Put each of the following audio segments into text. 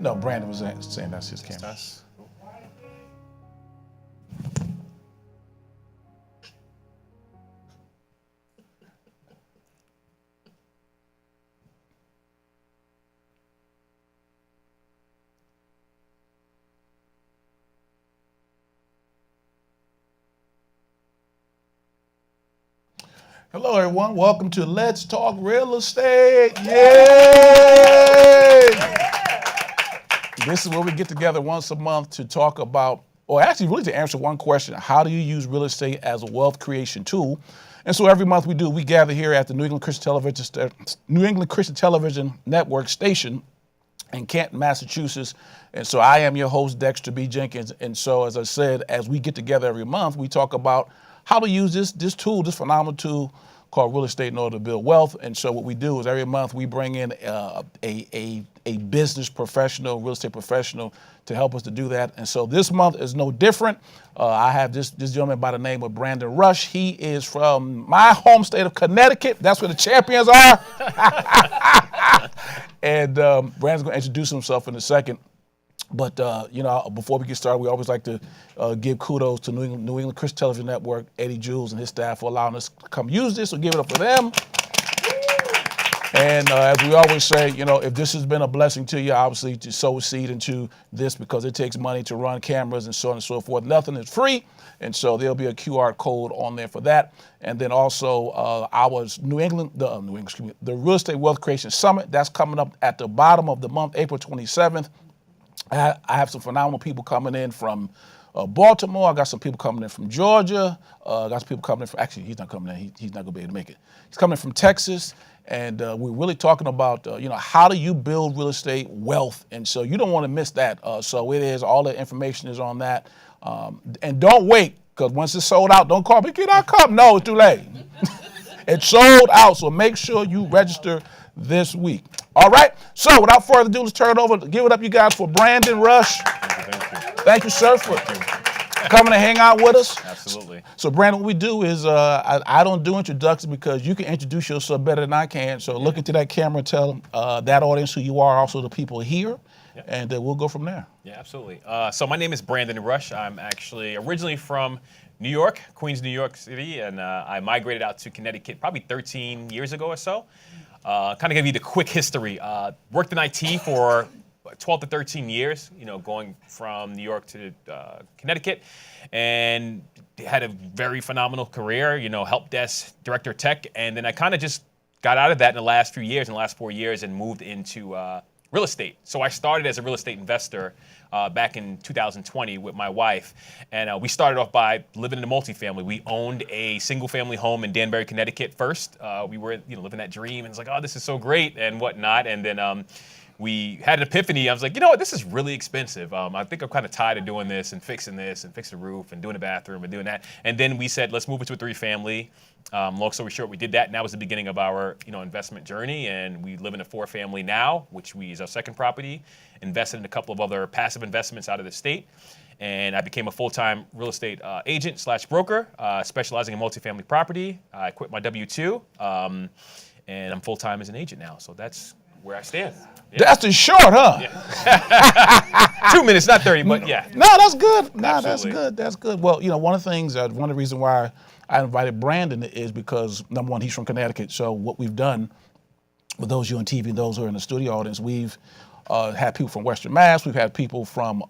No, Brandon was saying that's his camera. Us. Hello, everyone. Welcome to Let's Talk Real Estate. Yay! This is where we get together once a month to talk about, or actually really to answer one question: how do you use real estate as a wealth creation tool? And so every month we gather here at the New England Christian Television Network station in Canton, Massachusetts. And so I am your host, Dexter B. Jenkins. And so, as I said, as we get together every month, we talk about how to use this tool, this phenomenal tool called real estate in order to build wealth. And so what we do is every month we bring in a business professional, real estate professional to help us to do that. And so this month is no different. I have this gentleman by the name of Brandon Rush. He is from my home state of Connecticut. That's where the champions are. And Brandon's going to introduce himself in a second. But, before we get started, we always like to give kudos to New England Christian Television Network, Eddie Jules and his staff for allowing us to come use this. So give it up for them. And as we always say, if this has been a blessing to you, obviously to sow a seed into this because it takes money to run cameras and so on and so forth. Nothing is free. And so there'll be a QR code on there for that. And then also our the Real Estate Wealth Creation Summit, that's coming up at the bottom of the month, April 27th. I have some phenomenal people coming in from Baltimore. I got some people coming in from Georgia. I got some people coming in from, actually, he's not coming in. He's not going to be able to make it. He's coming from Texas. And we're really talking about, how do you build real estate wealth? And so you don't want to miss that. So it is, all the information is on that. And don't wait, because once it's sold out, don't call me, can I come? No, it's too late. It's sold out, so make sure you register this week. All right, so without further ado, let's turn it over. Give it up, you guys, for Brandon Rush. Thank you, sir, for coming to hang out with us. Absolutely. So, Brandon, what we do is I don't do introductions because you can introduce yourself better than I can. So look into that camera and tell them, that audience who you are, also the people here, and we'll go from there. Yeah, absolutely. So my name is Brandon Rush. I'm actually originally from New York, Queens, New York City, and I migrated out to Connecticut probably 13 years ago or so. Kind of give you the quick history. Worked in IT for 12 to 13 years, going from New York to Connecticut, and had a very phenomenal career, help desk, director of tech, and then I kind of just got out of that in the last 4 years, and moved into real estate. So I started as a real estate investor back in 2020 with my wife, and we started off by living in a multifamily. We owned a single-family home in Danbury, Connecticut first. We were, living that dream, and it's like, oh, this is so great and whatnot. And then we had an epiphany. I was like, you know what, this is really expensive. I think I'm kind of tired of doing this and fixing the roof and doing the bathroom and doing that. And then we said, let's move it to a 3-family. Long story short, we did that, and that was the beginning of our, investment journey. And we live in a 4-family now, which is our second property. Invested in a couple of other passive investments out of the state, and I became a full-time real estate agent / broker, specializing in multifamily property. I quit my W-2, and I'm full-time as an agent now. So that's where I stand. Yeah. That's the short, huh? Yeah. 2 minutes, not 30, but yeah. No, that's good. No, Absolutely. that's good. Well, one of the things, one of the reasons why I invited Brandon is because, number one, he's from Connecticut. So what we've done, with those of you on TV and those who are in the studio audience, we've had people from Western Mass. We've had people from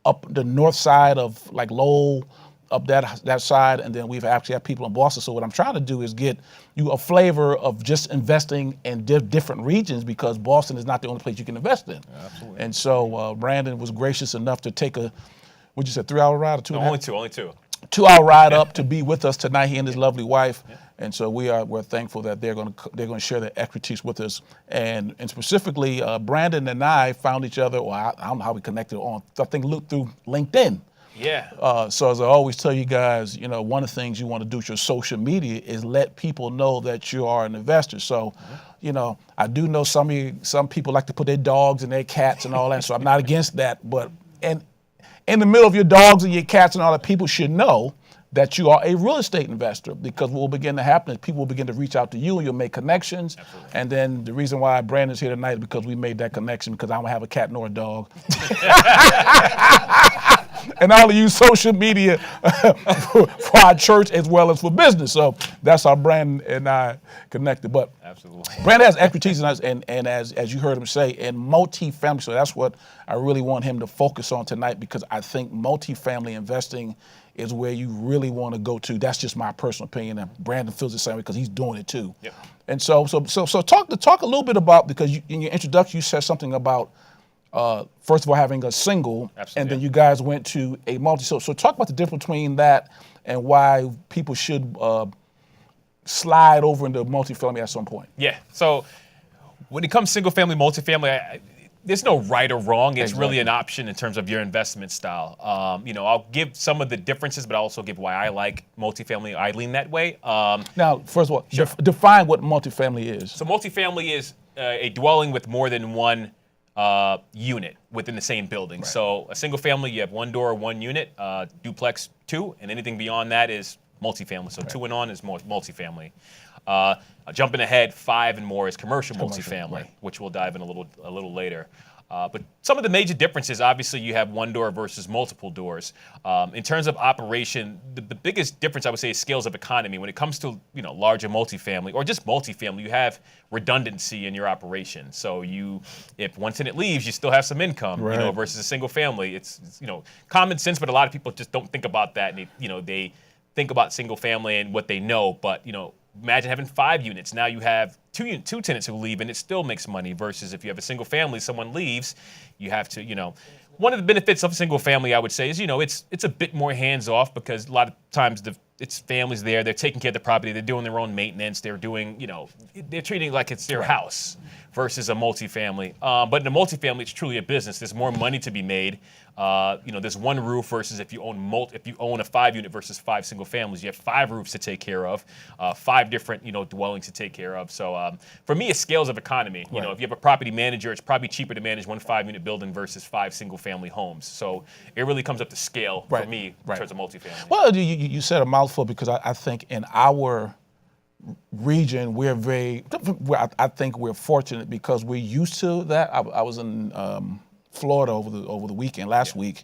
up the north side of like Lowell, up that side, and then we've actually had people in Boston. So what I'm trying to do is get you a flavor of just investing in different regions, because Boston is not the only place you can invest in. Absolutely. And so Brandon was gracious enough to take what'd you say, 3-hour ride or 2 and a half? Only two. 2-hour ride up to be with us tonight, he and his lovely wife. And so we're thankful that they're going to share their expertise with us. And specifically, Brandon and I found each other, or I don't know how we connected on, I think through LinkedIn. Yeah. So as I always tell you guys, one of the things you want to do with your social media is let people know that you are an investor. So, I do know some people like to put their dogs and their cats and all that, so I'm not against that. But in the middle of your dogs and your cats and all that, people should know that you are a real estate investor, because what will begin to happen is people will begin to reach out to you and you'll make connections. Absolutely. And then the reason why Brandon's here tonight is because we made that connection, because I don't have a cat nor a dog. And I only use social media for our church as well as for business. So that's how Brandon and I connected. But Absolutely. Brandon has expertise in us, and as you heard him say, in multifamily. So that's what I really want him to focus on tonight, because I think multifamily investing is where you really want to go to. That's just my personal opinion, and Brandon feels the same way because he's doing it too. Yep. And so talk a little bit about, because in your introduction you said something about first of all having a single, Absolutely, and then yeah. you guys went to a multi. So talk about the difference between that and why people should slide over into multifamily at some point. Yeah. So when it comes single family, multifamily, there's no right or wrong. It's really an option in terms of your investment style. I'll give some of the differences, but I'll also give why I like multifamily. I lean that way. Now, first of all, Sure. define what multifamily is. So multifamily is a dwelling with more than one unit within the same building. Right. So a single family, you have one door, one unit, duplex, two, and anything beyond that is multifamily. So right. 2 and on is multifamily. Jumping ahead, 5 and more is commercial multifamily, right. which we'll dive in a little later. But some of the major differences, obviously, you have one door versus multiple doors. In terms of operation, the biggest difference I would say is scales of economy. When it comes to larger multifamily or just multifamily, you have redundancy in your operation. So if one tenant leaves, you still have some income. Right. Versus a single family, it's common sense, but a lot of people just don't think about that, and they think about single family and what they know, but imagine having 5 units. Now you have two tenants who leave, and it still makes money. Versus if you have a single family, someone leaves, you have to, One of the benefits of a single family, I would say, is it's a bit more hands off, because a lot of times it's families there. They're taking care of the property. They're doing their own maintenance. They're doing, they're treating it like it's their house. Versus a multifamily. But in a multifamily, it's truly a business. There's more money to be made. There's one roof versus if you own a 5-unit versus 5 single families, you have 5 roofs to take care of, 5 different dwellings to take care of. So for me, it's scales of economy. Right. If you have a property manager, it's probably cheaper to manage one 5-unit building versus 5 single family homes. So it really comes up to scale for me in terms of multifamily. Well, you said a mouthful, because I think in our region I think we're fortunate, because we're used to that. I was in Florida over the weekend last week,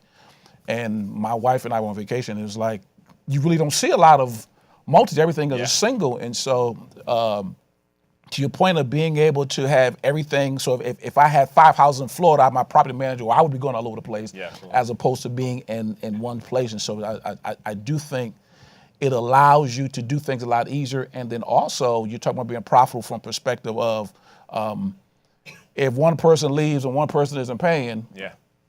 and my wife and I were on vacation. It was like you really don't see a lot of multis. Everything is a single, and so to your point of being able to have everything. So if I had 5 houses in Florida, I'm my property manager, well, I would be going all over the place, as opposed to being in one place. And so I do think it allows you to do things a lot easier. And then also, you're talking about being profitable from perspective of if one person leaves and one person isn't paying,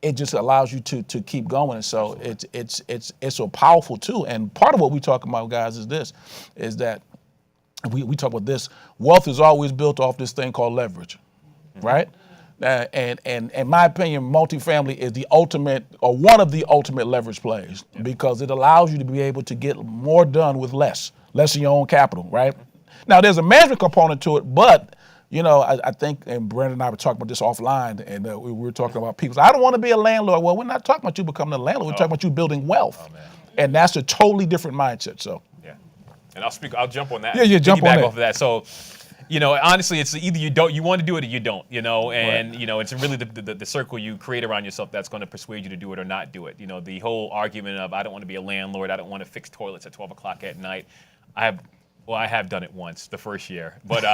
it just allows you to keep going. And so it's so powerful too. And part of what we talk about, guys, is that we talk about this. Wealth is always built off this thing called leverage, right? And in my opinion, multifamily is the ultimate, or one of the ultimate leverage plays, because it allows you to be able to get more done with less in your own capital, right? Now, there's a management component to it, but I think, and Brandon and I were talking about this offline, and we were talking about people. I don't want to be a landlord. Well, we're not talking about you becoming a landlord. We're talking about you building wealth, and that's a totally different mindset. So, and I'll jump on that. Yeah, jump on that. Off of that. So. Honestly, it's either you want to do it or you don't, and, it's really the circle you create around yourself that's going to persuade you to do it or not do it. The whole argument of, I don't want to be a landlord, I don't want to fix toilets at 12 o'clock at night. I have done it once, the first year. But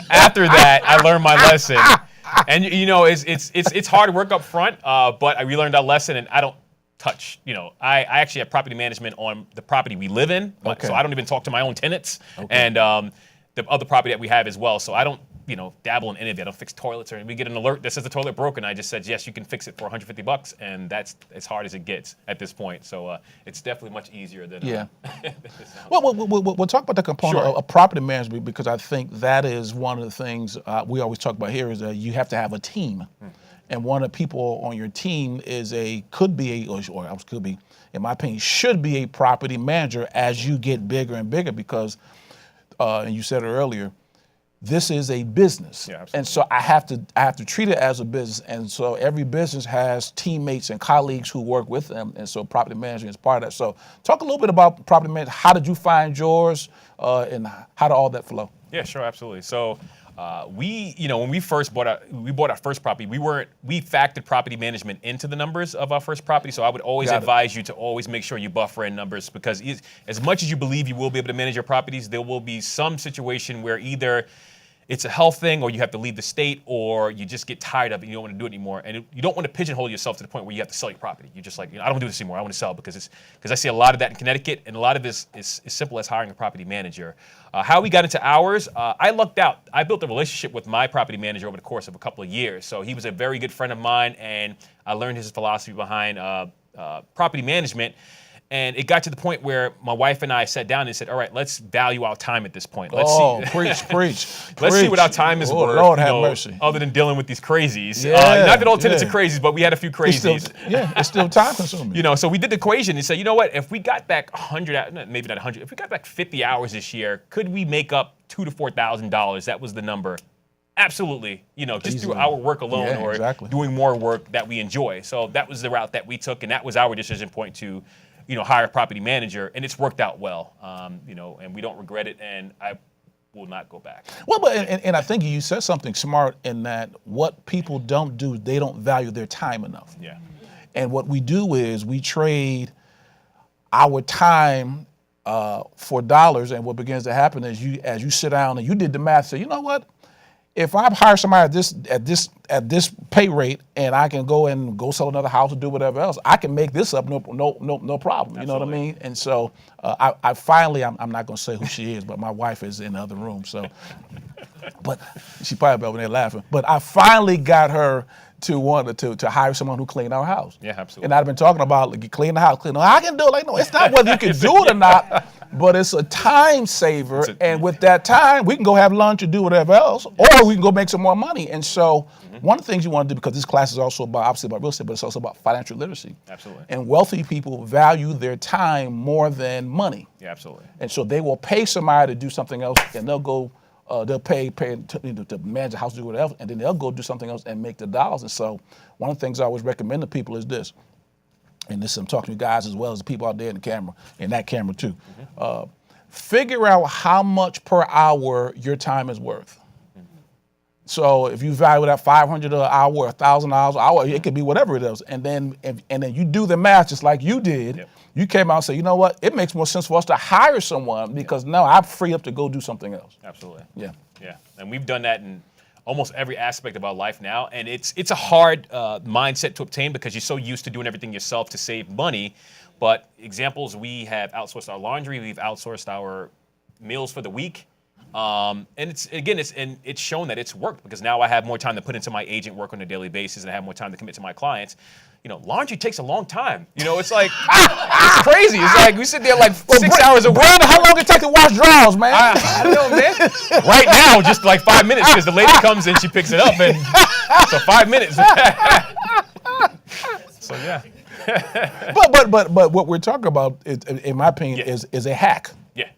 after that, I learned my lesson. And, it's hard work up front, but we learned our lesson, and I don't touch. I actually have property management on the property we live in, so I don't even talk to my own tenants. And the other property that we have as well. So I don't, dabble in any of that. I don't fix toilets, or we get an alert that says the toilet broken. I just said, yes, you can fix it for $150, and that's as hard as it gets at this point. So it's definitely much easier than Well, we'll talk about the component of property management, because I think that is one of the things we always talk about here, is that you have to have a team. And one of the people on your team could be, in my opinion, should be a property manager as you get bigger and bigger, because and you said it earlier, this is a business. Yeah, absolutely. And so I have to treat it as a business. And so every business has teammates and colleagues who work with them. And so property management is part of that. So talk a little bit about property management. How did you find yours, and how did all that flow? Yeah, sure, absolutely. So when we bought our first property, we factored property management into the numbers of our first property. So I would always advise you to always make sure you buffer in numbers, because as much as you believe you will be able to manage your properties, there will be some situation where either it's a health thing, or you have to leave the state, or you just get tired of it and you don't want to do it anymore. And you don't want to pigeonhole yourself to the point where you have to sell your property. You're just like, I don't want to do this anymore. I want to sell, because I see a lot of that in Connecticut, and a lot of this is as simple as hiring a property manager. How we got into ours, I lucked out. I built a relationship with my property manager over the course of a couple of years. So he was a very good friend of mine, and I learned his philosophy behind property management. And it got to the point where my wife and I sat down and said, all right, let's value our time at this point. Let's see. Preach. Let's see what our time is worth. Lord have mercy. Other than dealing with these crazies. Yeah, not that all tenants are crazies, but we had a few crazies. It's still time consuming. So we did the equation and said, you know what, if we got back 100, maybe not 100, if we got back 50 hours this year, could we make up $2,000 to $4,000? That was the number. Absolutely, just through our work alone, or doing more work that we enjoy. So that was the route that we took, and that was our decision point to hire a property manager, and it's worked out well, and we don't regret it, and I will not go back. Well, but and I think you said something smart in that what people don't do, they don't value their time enough. Yeah. And what we do is we trade our time for dollars, and what begins to happen is as you sit down and you did the math, say, you know what? If I hire somebody at this pay rate, and I can go sell another house or do whatever else, I can make this up no problem. Absolutely. You know what I mean? And so I finally, I'm not going to say who she is, but my wife is in the other room. So, but she probably over there laughing. But I finally got her to want to hire someone who clean our house. Yeah, absolutely. And I've been talking about clean the house. I can do it. No, it's not whether you can do it or not. But it's a time saver, and with that time, we can go have lunch or do whatever else, or we can go make some more money. And so one of the things you want to do, because this class is also obviously about real estate, but it's also about financial literacy. Absolutely. And wealthy people value their time more than money. Yeah, absolutely. And so they will pay somebody to do something else, and they'll go, they'll pay to manage the house, do whatever else, and then they'll go do something else and make the dollars. And so one of the things I always recommend to people is this. And this I'm talking to you guys as well as the people out there in the camera, and that camera too. Figure out how much per hour your time is worth. So if you value that $500 an hour, $1,000 an hour, it could be whatever it is. And then you do the math just like you did. Yep. You came out and said, you know what? It makes more sense for us to hire someone, because now I'm free up to go do something else. Absolutely. Yeah. Yeah, and we've done that in almost every aspect of our life now, and it's a hard mindset to obtain, because you're so used to doing everything yourself to save money. But examples, we have outsourced our laundry, we've outsourced our meals for the week, and it's shown that it's worked, because now I have more time to put into my agent work on a daily basis, and I have more time to commit to my clients. Laundry takes a long time. It's like, it's crazy. It's like we sit there like 6 hours a week. Brandon, how long it take to wash drawers, man? I don't know, man. Right now, just like 5 minutes, because the lady comes and she picks it up, and so 5 minutes. So yeah. But what we're talking about, in my opinion, is a hack. Yeah.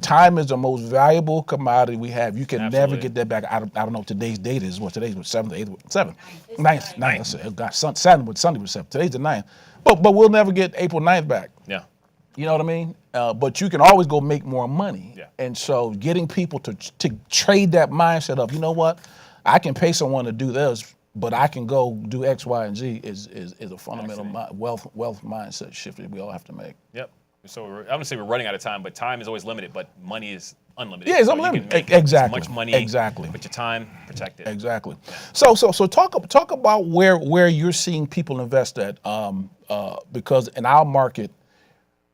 Time is the most valuable commodity we have. You can Absolutely. never get that back. I don't know what today's date is. What today's 7th, 8th, 7th, 9th. God, Sunday was 7th. Today's the 9th. But we'll never get April 9th back. Yeah. You know what I mean? But you can always go make more money. Yeah. And so getting people to trade that mindset of, you know what, I can pay someone to do this, but I can go do X, Y, and Z is a fundamental wealth mindset shift that we all have to make. Yep. So I'm gonna say we're running out of time, but time is always limited, but money is unlimited. Yeah, it's so unlimited. You can make Exactly. as much money. Exactly. But your time protected. Exactly. So talk about where you're seeing people invest at, because in our market,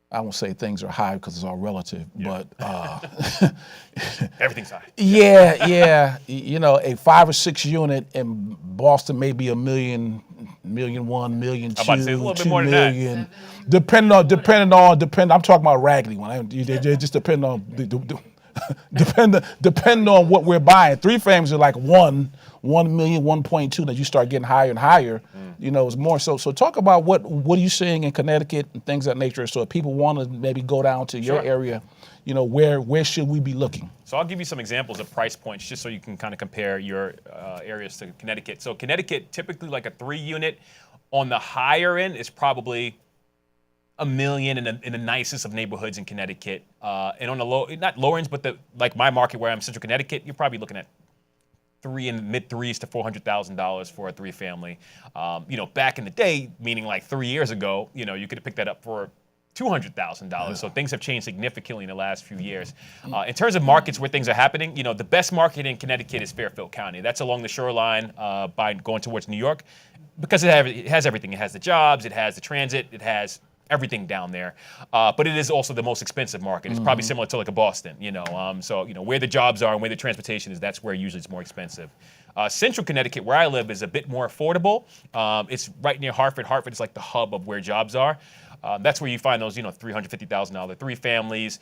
I won't say things are high because it's all relative, but everything's high. Yeah. A 5 or 6 unit in Boston may be $1 million, $1.1 million, $1.2 million, I'm about to say it's a little bit more than $2 million. Depending. I'm talking about a raggedy one. It just depends on depending on what we're buying. 3 families are like 1 million, 1.2. That you start getting higher and higher, it's more. So talk about what are you seeing in Connecticut and things of that nature. So if people want to maybe go down to your area, where should we be looking? So I'll give you some examples of price points just so you can kind of compare your areas to Connecticut. So Connecticut, typically like a 3-unit on the higher end is probably $1 million in the nicest of neighborhoods in Connecticut. And on the not lower ends, but like my market where I'm, Central Connecticut, you're probably looking at in the mid-3s to $400,000 for a 3-family. Back in the day, meaning like 3 years ago, you could have picked that up for $200,000. So things have changed significantly in the last few years. In terms of markets where things are happening, the best market in Connecticut is Fairfield County. That's along the shoreline by going towards New York, because it has everything. It has the jobs, it has the transit, it has everything down there. But it is also the most expensive market. It's probably similar to like a Boston, So, where the jobs are and where the transportation is, that's where usually it's more expensive. Central Connecticut, where I live, is a bit more affordable. It's right near Hartford. Hartford is like the hub of where jobs are. That's where you find those, $350,000 3 families.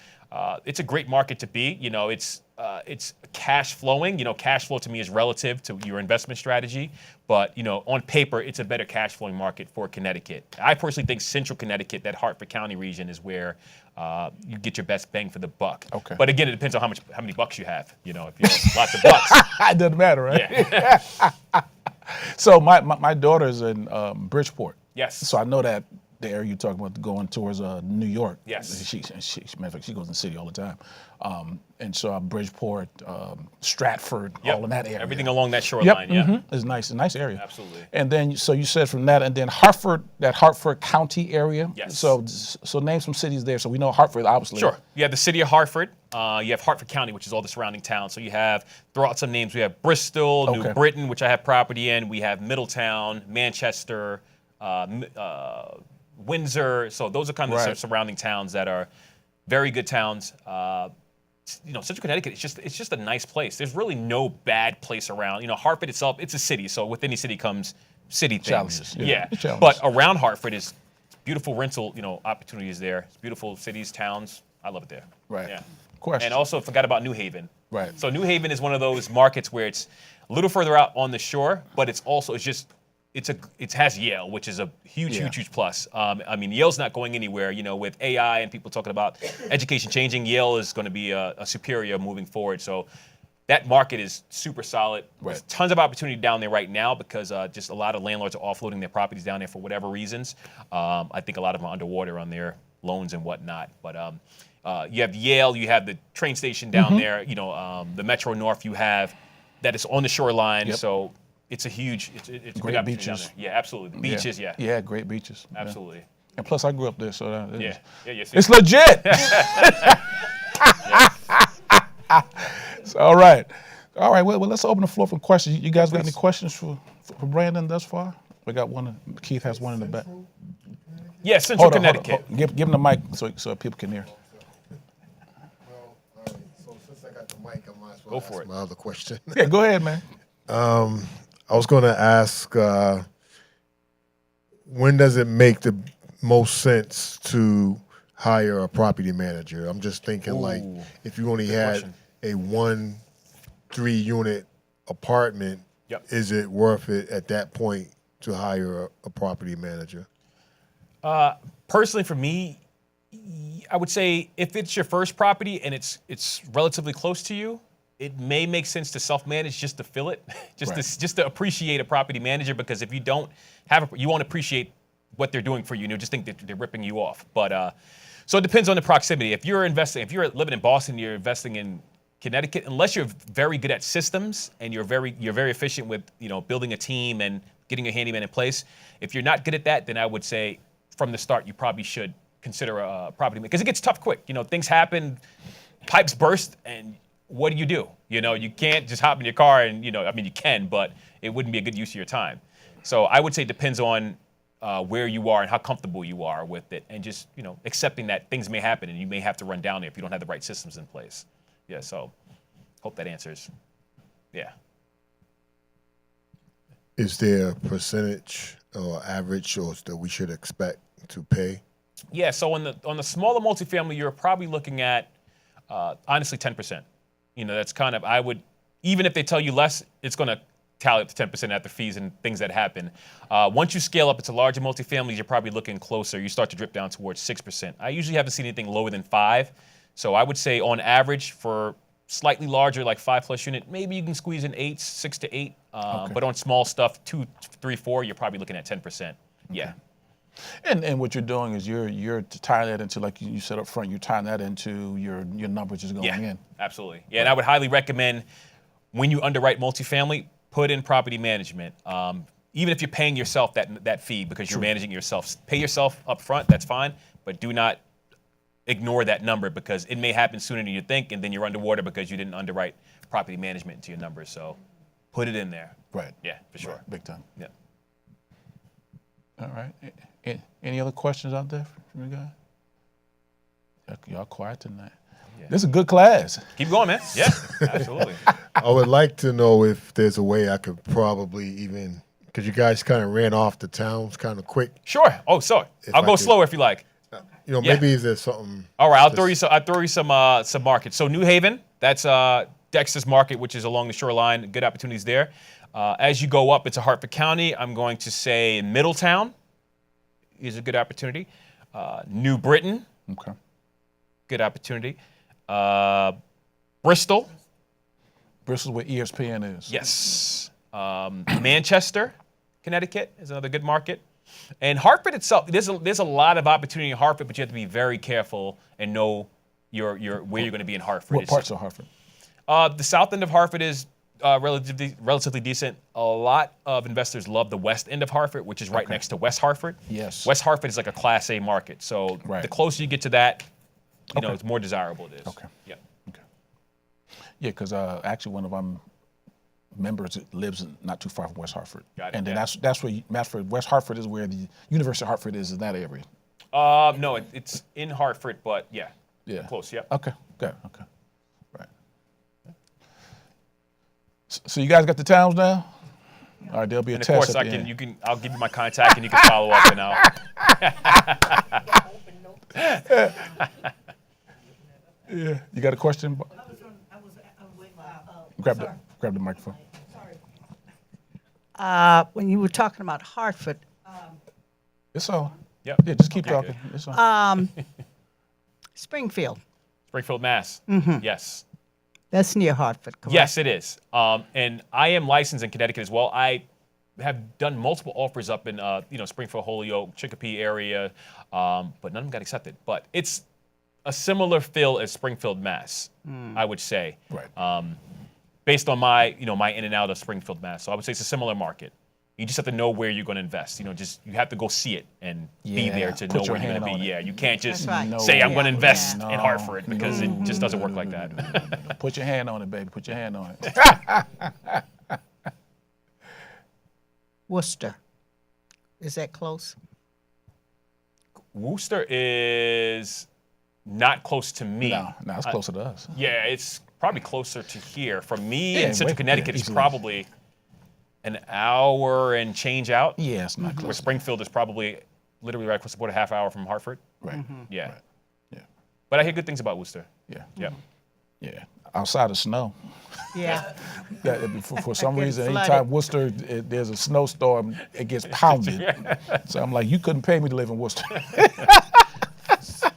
It's a great market to be. It's cash flowing. Cash flow to me is relative to your investment strategy. But, on paper, it's a better cash flowing market for Connecticut. I personally think Central Connecticut, that Hartford County region, is where you get your best bang for the buck. Okay. But again, it depends on how many bucks you have. If you have lots of bucks. It doesn't matter, right? Yeah. So my daughter's in Bridgeport. Yes. So I know that the area you're talking about going towards New York. Yes. She matter of fact, she goes in the city all the time. And so Bridgeport, Stratford, all in that area. Everything along that shoreline, It's nice. A nice area. Absolutely. And then, so you said from that, and then Hartford, that Hartford County area. Yes. So name some cities there. So we know Hartford, obviously. Sure. You have the city of Hartford. You have Hartford County, which is all the surrounding towns. So you have, throw out some names. We have Bristol, New Britain, which I have property in. We have Middletown, Manchester, Windsor. So those are kind of the surrounding towns that are very good towns. Central Connecticut, it's just a nice place. There's really no bad place around. Hartford itself, it's a city. So with any city comes city things. Challenges. Yeah. But around Hartford is beautiful rental, opportunities there. It's beautiful cities, towns. I love it there. Right. Yeah. Question. And also forgot about New Haven. Right. So New Haven is one of those markets where it's a little further out on the shore, but it has Yale, which is a huge plus. Yale's not going anywhere. With AI and people talking about education changing, Yale is going to be a superior moving forward. So that market is super solid. There's tons of opportunity down there right now because just a lot of landlords are offloading their properties down there for whatever reasons. I think a lot of them are underwater on their loans and whatnot. But you have Yale, you have the train station down there. The Metro North you have that is on the shoreline. So it's a huge, it's great big beaches. down there. Yeah, absolutely. Beaches, Yeah, great beaches. Absolutely. And plus, I grew up there, so It's legit. So, all right. Well, let's open the floor for questions. You guys got any questions for Brandon thus far? We got one. Keith has one in the back. Yeah, Central Connecticut. Give him the mic so people can hear. So since I got the mic, I might as well Go for it. my other question. Yeah, go ahead, man. I was going to ask, when does it make the most sense to hire a property manager? I'm just thinking, like, if you only had a 1 3-unit apartment, is it worth it at that point to hire a property manager? Personally, for me, I would say if it's your first property and it's relatively close to you, it may make sense to self-manage just to fill it, just to appreciate a property manager, because if you don't have you won't appreciate what they're doing for you. You'll just think that they're ripping you off. But so it depends on the proximity. If you're living in Boston, you're investing in Connecticut, unless you're very good at systems and you're very efficient with building a team and getting a handyman in place. If you're not good at that, then I would say from the start you probably should consider a property, because it gets tough quick. Things happen, pipes burst, and what do? You can't just hop in your car and, you can, but it wouldn't be a good use of your time. So I would say it depends on where you are and how comfortable you are with it, and just, accepting that things may happen and you may have to run down there if you don't have the right systems in place. Yeah, so hope that answers. Yeah. Is there a percentage or average that we should expect to pay? Yeah, so on the smaller multifamily, you're probably looking at Honestly, 10%. That's kind of, even if they tell you less, it's going to tally up to 10% after fees and things that happen. Once you scale up into larger multifamilies, you're probably looking closer. You start to drip down towards 6%. I usually haven't seen anything lower than 5. So I would say on average for slightly larger, like 5+ unit, maybe you can squeeze in 8, 6 to 8. But on small stuff, 2, 3, 4, you're probably looking at 10%. Yeah. And what you're doing is you're tying that into, like you said up front, you're tying that into your numbers just going in. Absolutely. Yeah, and I would highly recommend when you underwrite multifamily, put in property management. Even if you're paying yourself that fee because you're managing yourself, pay yourself up front, that's fine, but do not ignore that number because it may happen sooner than you think, and then you're underwater because you didn't underwrite property management into your numbers. So put it in there. Right. Yeah, for sure. Right. Big time. Yeah. All right. Any other questions out there from you guys? Y'all quiet tonight. Yeah. This is a good class. Keep going, man. Yeah, absolutely. I would like to know if there's a way I could probably even, because you guys kind of ran off the towns kind of quick. Sure. Oh, sorry. I'll go slower if you like. Maybe is there something? All right, I'll throw you some markets. So New Haven, that's Dexter's market, which is along the shoreline. Good opportunities there. As you go up into Hartford County, I'm going to say Middletown is a good opportunity. New Britain, okay, good opportunity. Bristol. Bristol's where ESPN is. Yes. Manchester, Connecticut is another good market. And Hartford itself, there's a lot of opportunity in Hartford, but you have to be very careful and know where you're going to be in Hartford. What parts of Hartford? The south end of Hartford is relatively decent. A lot of investors love the west end of Hartford, which is right next to West Hartford. Yes. West Hartford is like a Class A market, so the closer you get to that, it's more desirable it is. Okay. Yeah. Okay. Yeah, because actually one of our members lives not too far from West Hartford. Got it, and then yeah. that's where West Hartford is where the University of Hartford is in that area. No, it's in Hartford, but yeah. Close, yeah. Okay, good, okay. Right. So you guys got the towns now? All right, there'll be a test. Of course, I'll give you my contact and you can follow up and Yeah. You got a question? Grab the microphone. When you were talking about Hartford, It's on. Yep. Yeah, just keep talking. It's on. Springfield, Springfield, Mass. Yes. that's near Hartford, correct? Yes, it is. And I am licensed in Connecticut as well. I have done multiple offers up in Springfield, Holyoke, Chicopee area, but none of them got accepted. But it's a similar feel as Springfield, Mass. I would say. Right. Based on my in and out of Springfield, Mass. So I would say it's a similar market. You just have to know where you're going to invest. You have to go see it and be there to know where you're going to be. Yeah, you can't just That's right. say I'm going to invest No. in Hartford because it just doesn't work like that. No. Put your hand on it, baby. Put your hand on it. Worcester, is that close? Worcester is not close to me. No, it's closer to us. Yeah, it's probably closer to here. For me Yeah, in Central Connecticut, it's easily. probably an hour and change out. Yeah, it's not Where close. Springfield is probably literally right across the border, half hour from Hartford. Right. Yeah. Right. Yeah. But I hear good things about Worcester. Yeah. Yeah. Yeah. Outside of snow. Yeah. For some Getting reason, flooded. anytime Worcester, there's a snowstorm, it gets pounded. So I'm like, you couldn't pay me to live in Worcester.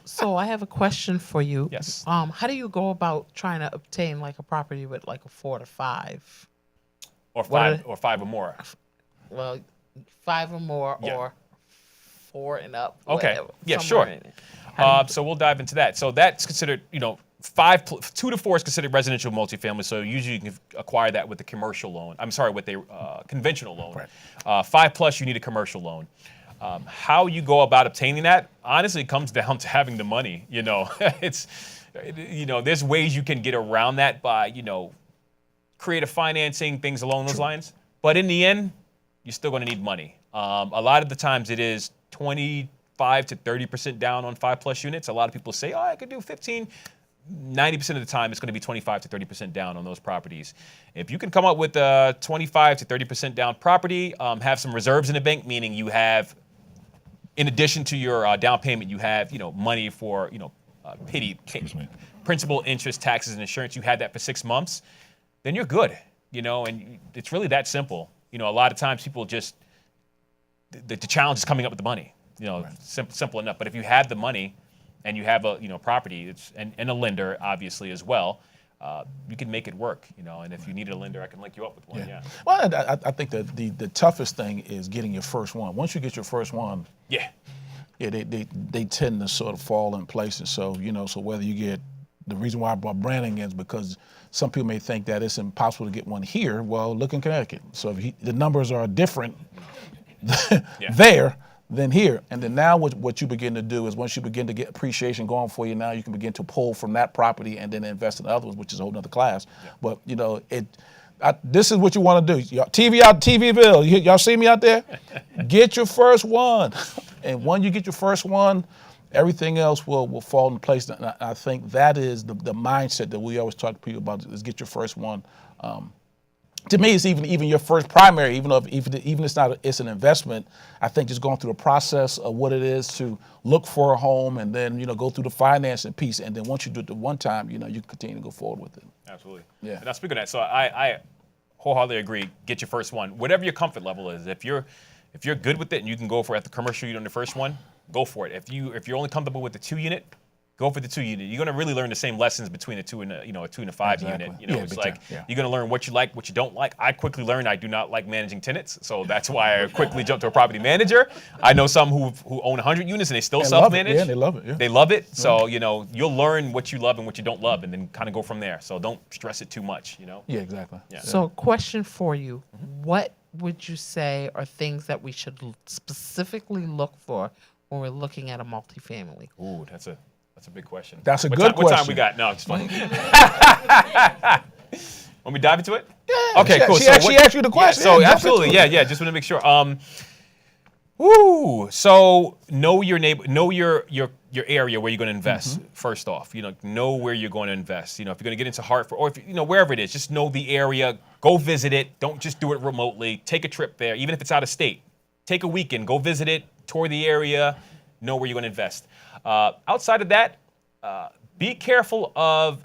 So I have a question for you. Yes. How do you go about trying to obtain like a property with like a 4 to 5? Or What five or more. Well, 5 or more, Yeah. or 4 and up. Okay. Whatever, Yeah, somewhere sure. in it. So we'll dive into that. So that's considered, 2 to 4 is considered residential multifamily. So usually you can acquire that with a commercial loan. I'm sorry, with a conventional loan. Right. 5+, you need a commercial loan. How you go about obtaining that, honestly, it comes down to having the money. There's ways you can get around that by, creative financing, things along those lines. But in the end, you're still going to need money. A lot of the times it is 25 to 30% down on 5+ units. A lot of people say, I could do 15. 90% of the time, it's going to be 25 to 30% down on those properties. If you can come up with a 25 to 30% down property, have some reserves in the bank, meaning you have, in addition to your down payment, you have money for principal, interest, taxes, and insurance, you had that for 6 months, then you're good, and it's really that simple. A lot of times people just, the challenge is coming up with the money, simple enough. But if you have the money and you have a property, and a lender obviously as well, you can make it work, and if you need a lender, I can link you up with one. Yeah. Well, I think that the toughest thing is getting your first one. Once you get your first one, they tend to sort of fall in place. And so, so whether you get, the reason why I brought branding in is because some people may think that it's impossible to get one here. Well, look in Connecticut. So if the numbers are different there than here. And then now what you begin to do is once you begin to get appreciation going for you, now you can begin to pull from that property and then invest in other ones, which is a whole nother class. Yeah. But, this is what you want to do. TVville, y'all see me out there? Get your first one. And when you get your first one, everything else will fall into place. And I think that is the mindset that we always talk to people about, is get your first one. To me, it's even your first primary, even it's an investment. I think just going through the process of what it is to look for a home, and then go through the financing piece, and then once you do it the one time, you can continue to go forward with it. Absolutely. Yeah. And now speaking of that, so I wholeheartedly agree. Get your first one, whatever your comfort level is. If you're good with it and you can go for it at the commercial unit on the first one, go for it. If you're only comfortable with the 2-unit, go for the 2-unit. You're going to really learn the same lessons between a 2 and a 2 and a 5 unit. It's like you're going to learn what you like, what you don't like. I quickly learned I do not like managing tenants, so that's why I quickly jumped to a property manager. I know some who own 100 units and they still self-manage. Yeah, they love it. Yeah. They love it. So you'll learn what you love and what you don't love, and then kind of go from there. So don't stress it too much. Yeah, exactly. Yeah. So, question for you: what would you say are things that we should specifically look for when we're looking at a multifamily? Ooh, that's a big question. That's a good question. What time we got? No, it's fine. Want me to dive into it? Yeah. Okay, cool. She asked you the question. So absolutely, yeah. Just want to make sure. So know your neighbor, know your area where you're going to invest. First off, know where you're going to invest. If you're going to get into Hartford, or if wherever it is, just know the area. Go visit it. Don't just do it remotely. Take a trip there, even if it's out of state. Take a weekend. Go visit it. Tour the area. Know where you're going to invest. Outside of that, be careful of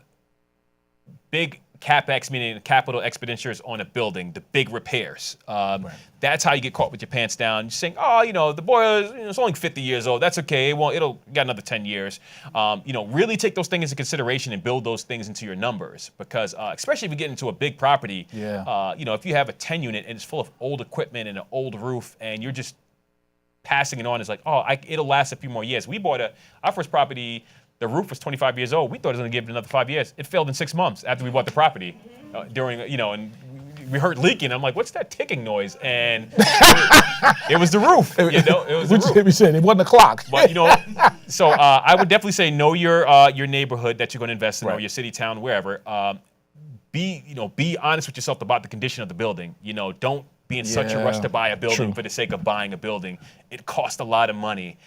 big CapEx, meaning capital expenditures on a building, the big repairs. That's how you get caught with your pants down. You're saying, the boiler is only 50 years old. That's okay. It'll got another 10 years. Really take those things into consideration and build those things into your numbers, because especially if you get into a big property, if you have a 10-unit and it's full of old equipment and an old roof, and you're just passing it on, is like, it'll last a few more years. We bought our first property. The roof was 25 years old. We thought it was going to give it another 5 years. It failed in 6 months after we bought the property. And we heard leaking. I'm like, what's that ticking noise? And it was the roof. It was the roof. We said it wasn't a clock. But so I would definitely say know your neighborhood that you're going to invest in, or your city, town, wherever. Be honest with yourself about the condition of the building. Don't be in such a rush to buy a building for the sake of buying a building. It costs a lot of money.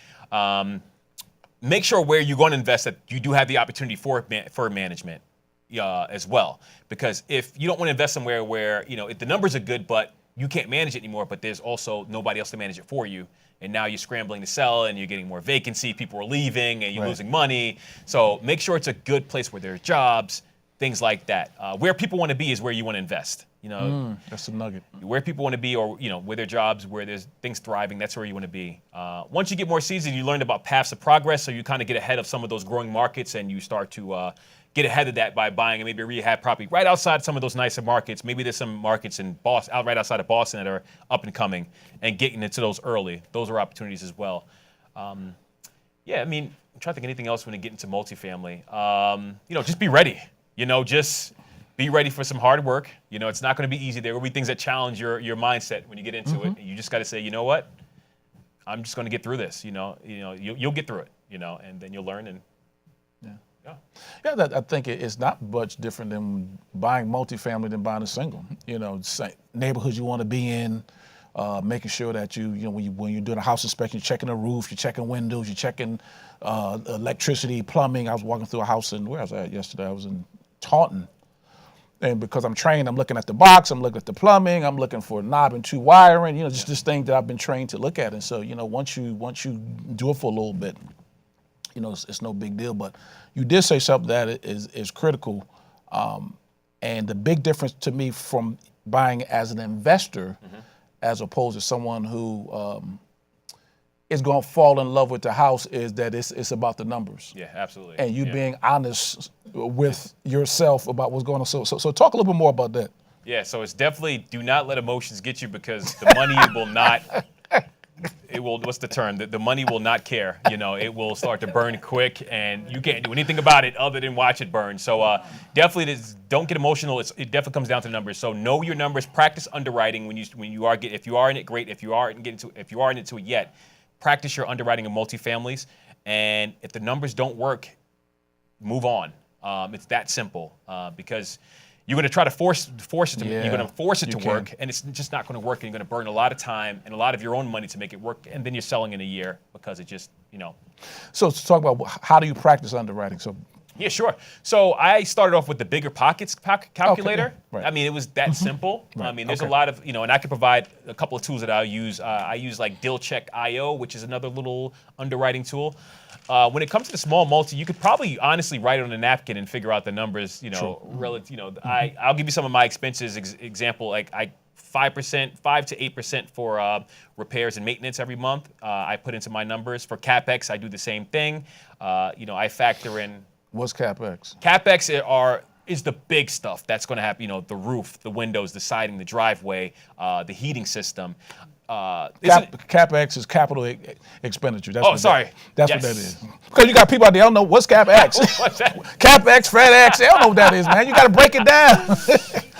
Make sure where you're going to invest that you do have the opportunity for management as well. Because if you don't want to invest somewhere where, if the numbers are good, but you can't manage it anymore, but there's also nobody else to manage it for you, and now you're scrambling to sell and you're getting more vacancy, people are leaving and you're losing money. So make sure it's a good place where there's jobs, things like that. Where people want to be is where you want to invest. That's a nugget. Where people want to be, or where their jobs, where there's things thriving, that's where you want to be. Once you get more seasoned, you learn about paths of progress, so you kind of get ahead of some of those growing markets, and you start to get ahead of that by buying maybe a rehab property right outside some of those nicer markets. Maybe there's some markets in Boston, right outside of Boston, that are up and coming, and getting into those early. Those are opportunities as well. I'm trying to think of anything else when you get into multifamily. Just be ready. Just be ready for some hard work. It's not going to be easy. There will be things that challenge your mindset when you get into it. And you just got to say, you know what? I'm just going to get through this. You'll get through it. And then you'll learn. And I think it's not much different than buying multifamily than buying a single. Neighborhoods you want to be in, making sure that when you're doing a house inspection, you're checking the roof, you're checking windows, you're checking electricity, plumbing. I was walking through a house where I was at yesterday. I was in Taunton. And because I'm trained, I'm looking at the box, I'm looking at the plumbing, I'm looking for knob and 2 wiring, just this thing that I've been trained to look at. And so, once you do it for a little bit, it's no big deal. But you did say something that is critical, and the big difference to me from buying as an investor, as opposed to someone who is going to fall in love with the house, is that it's about the numbers. Yeah, absolutely. And you being honest with yourself about what's going on. So talk a little bit more about that. Yeah, so it's definitely do not let emotions get you, because the money will not. It will. What's the term? The money will not care. It will start to burn quick, and you can't do anything about it other than watch it burn. So definitely, don't get emotional. It definitely comes down to the numbers. So know your numbers. Practice underwriting if you are in it, great. If you aren't into it yet, practice your underwriting of multifamilies. And if the numbers don't work, move on. It's that simple, because you're going to try to force it to. You're going to force it to work, and it's just not going to work. And you're going to burn a lot of time and a lot of your own money to make it work, and then you're selling in a year because it just. So to talk about how do you practice underwriting? So. Yeah, sure. So I started off with the bigger pockets calculator. Okay, yeah, right. I mean, it was that simple. Right. I mean, there's a lot of, and I can provide a couple of tools that I'll use. I use like DealCheck.io, which is another little underwriting tool. When it comes to the small multi, you could probably honestly write it on a napkin and figure out the numbers, relative, I'll give you some of my expenses example, like 5 to 8% for repairs and maintenance every month. I put into my numbers. For CapEx, I do the same thing. I factor in. What's CapEx? CapEx is the big stuff that's going to happen. The roof, the windows, the siding, the driveway, the heating system. CapEx is capital expenditure. That's what sorry. That's Yes. what that is. Because you got people out there that don't know what's CapEx. What's that? CapEx, FedEx, they don't know what that is, man. You got to break it down.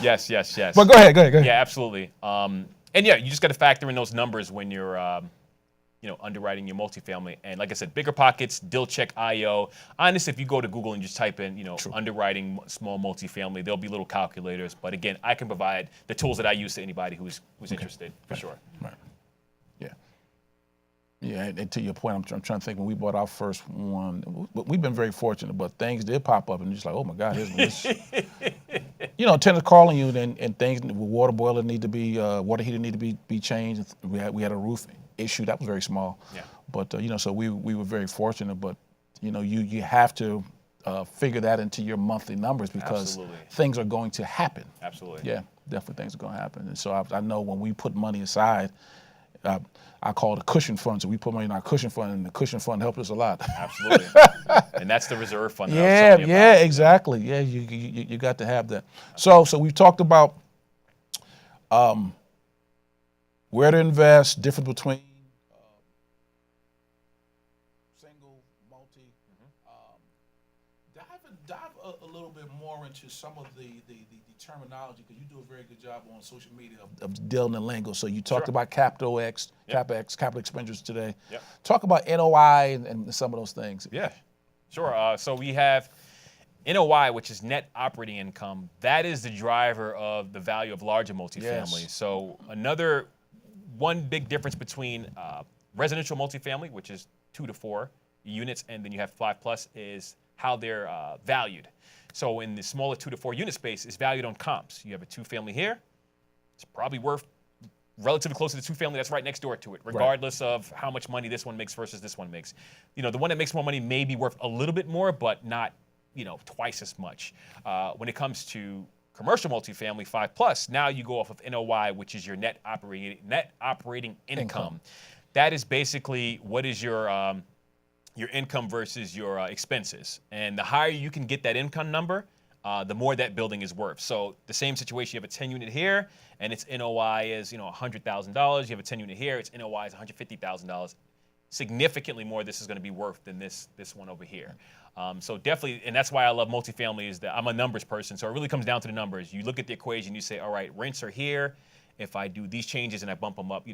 Yes. But go ahead. Yeah, absolutely. And yeah, you just got to factor in those numbers when you're, underwriting your multifamily. And like I said, bigger pockets, DealCheck.io. Honestly, if you go to Google and just type in, underwriting small multifamily, there'll be little calculators. But again, I can provide the tools that I use to anybody who's interested, for sure. Right. Yeah. Yeah, and to your point, I'm trying to think when we bought our first one, we've been very fortunate, but things did pop up and you're just like, oh my God, here's tenants calling you and things, water boiler need to be, water heater need to be changed. We had a roof issue that was very small. Yeah. But, so we were very fortunate, but, you have to figure that into your monthly numbers because Absolutely. things are going to happen. Absolutely. Yeah, definitely things are going to happen. And so I know when we put money aside, I call it a cushion fund. So we put money in our cushion fund, and the cushion fund helped us a lot. Absolutely. And that's the reserve fund that I was telling you about. Yeah, exactly. Yeah, you got to have that. So we've talked about where to invest, difference between single, multi. Dive a little bit more into some of the terminology, because you do a very good job on social media of dealing in lingo. So you talked about CapEx, capital expenditures today. Yep. Talk about NOI and some of those things. Yeah, sure. So we have NOI, which is net operating income. That is the driver of the value of larger multifamily. Yes. So one big difference between residential multifamily, which is 2 to 4 units, and then you have 5+ is how they're valued. So in the smaller 2 to 4 unit space, it's valued on comps. You have a 2-family here, it's probably worth relatively close to the 2-family that's right next door to it, regardless of how much money this one makes versus this one makes. The one that makes more money may be worth a little bit more, but not, twice as much. When it comes to commercial multifamily 5+, now you go off of NOI, which is your net operating income. That is basically what is your income versus your expenses. And the higher you can get that income number, the more that building is worth. So the same situation, you have a 10-unit here, and its NOI is $100,000. You have a 10-unit here, its NOI is $150,000. Significantly more this is going to be worth than this one over here. So definitely, and that's why I love multifamily, is that I'm a numbers person. So it really comes down to the numbers. You look at the equation, you say, all right, rents are here. If I do these changes and I bump them up,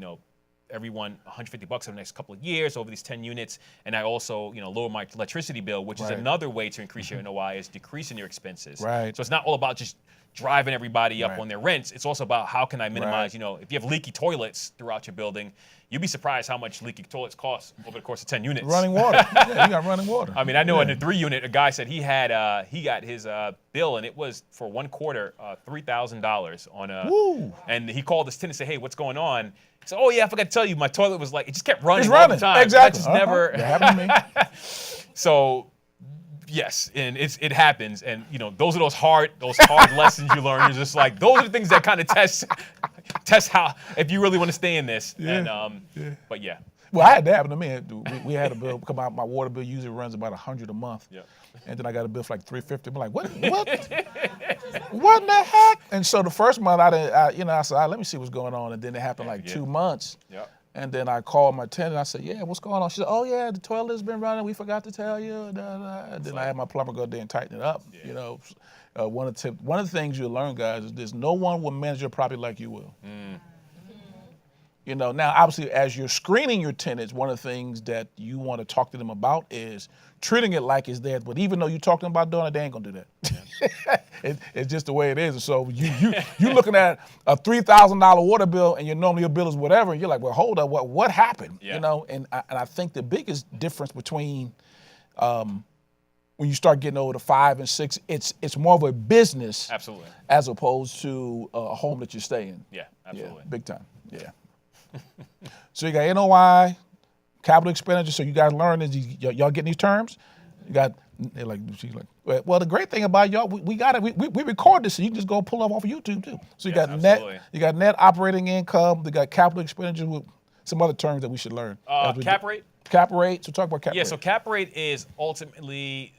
everyone $150 over the next couple of years over these 10 units, and I also lower my electricity bill, which is another way to increase your NOI, is decreasing your expenses. Right. So it's not all about just driving everybody up Right. on their rents. It's also about how can I minimize, Right. you know, if you have leaky toilets throughout your building, you'd be surprised how much leaky toilets cost over the course of 10 units. Running water. Yeah, you got running water. I mean, I know yeah. in the 3 unit, a guy said he got his bill, and it was for 1 quarter $3,000 on a. Woo. And he called his tenant and said, "Hey, what's going on?" He said, "Oh yeah, I forgot to tell you, my toilet was like it just kept running It's all running. the time. Exactly. That just never." That happened to me. So, yes, and it happens, and you know those are those hard lessons you learn. You're just like those are the things that kind of test how if you really want to stay in this. Yeah. And but yeah. Well, I had that happen to me. We had a bill come out. My water bill usually runs about $100 a month. Yeah. And then I got a bill for like $350. I'm like, what in the heck? And so the first month I said, let me see what's going on. And then it happened like 2 months. Yeah. And then I called my tenant. I said, yeah, what's going on? She said, oh yeah, the toilet's been running. We forgot to tell you. And then I had my plumber go there and tighten it up. Yeah. You know, one of the things you'll learn, guys, is this: no one will manage your property like you will. You know, now obviously as you're screening your tenants, one of the things that you want to talk to them about is treating it like it's theirs. But even though you're talking about doing it, they ain't gonna do that. It's just the way it is. And so you're looking at a $3,000 water bill, and your bill is whatever, and you're like, well, hold up, what happened? Yeah. You know, and I think the biggest difference between when you start getting over to 5 and 6, it's more of a business Absolutely. as opposed to a home that you stay in. Yeah. Absolutely. Yeah, big time. Yeah. So you got NOI, capital expenditure. So you guys learn is y'all getting these terms. You got she's like, well, the great thing about y'all, we got it. We record this, so you can just go pull up off of YouTube too. So you Yeah, got absolutely. net operating income. You got capital expenditure with some other terms that we should learn. Cap rate. Cap rate. So talk about cap rate. Yeah, so cap rate is ultimately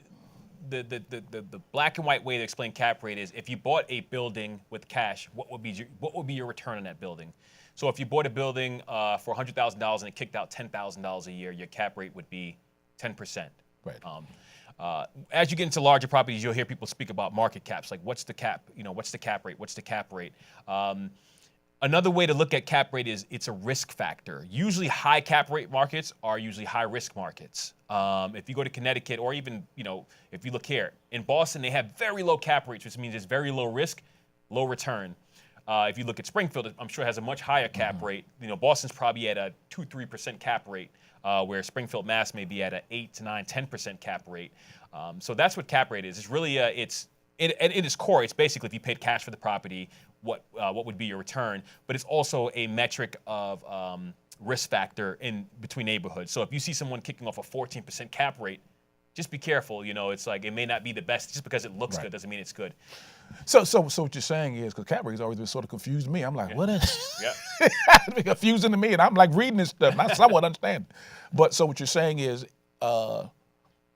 the black and white way to explain cap rate is if you bought a building with cash, what would be your return on that building? So if you bought a building for $100,000 and it kicked out $10,000 a year, your cap rate would be 10%. Right. As you get into larger properties, you'll hear people speak about market caps, like what's the cap? You know, what's the cap rate? What's the cap rate? Another way to look at cap rate is it's a risk factor. Usually high cap rate markets are usually high risk markets. If you go to Connecticut or even, you know, if you look here, in Boston, they have very low cap rates, which means it's very low risk, low return. If you look at Springfield, I'm sure it has a much higher cap rate. You know, Boston's probably at a 2-3% cap rate, where Springfield, Mass may be at an 8 to 9, 10% cap rate. So that's what cap rate is. It's really at its core, it's basically if you paid cash for the property, what would be your return? But it's also a metric of risk factor in between neighborhoods. So if you see someone kicking off a 14% cap rate, just be careful. You know, it's like it may not be the best. Just because it looks good doesn't mean it's good. So what you're saying is, because cap rate's always been sort of confused me. I'm like, what is? Yeah. It's been confusing to me, and I'm like reading this stuff, and I somewhat understand. But so what you're saying is,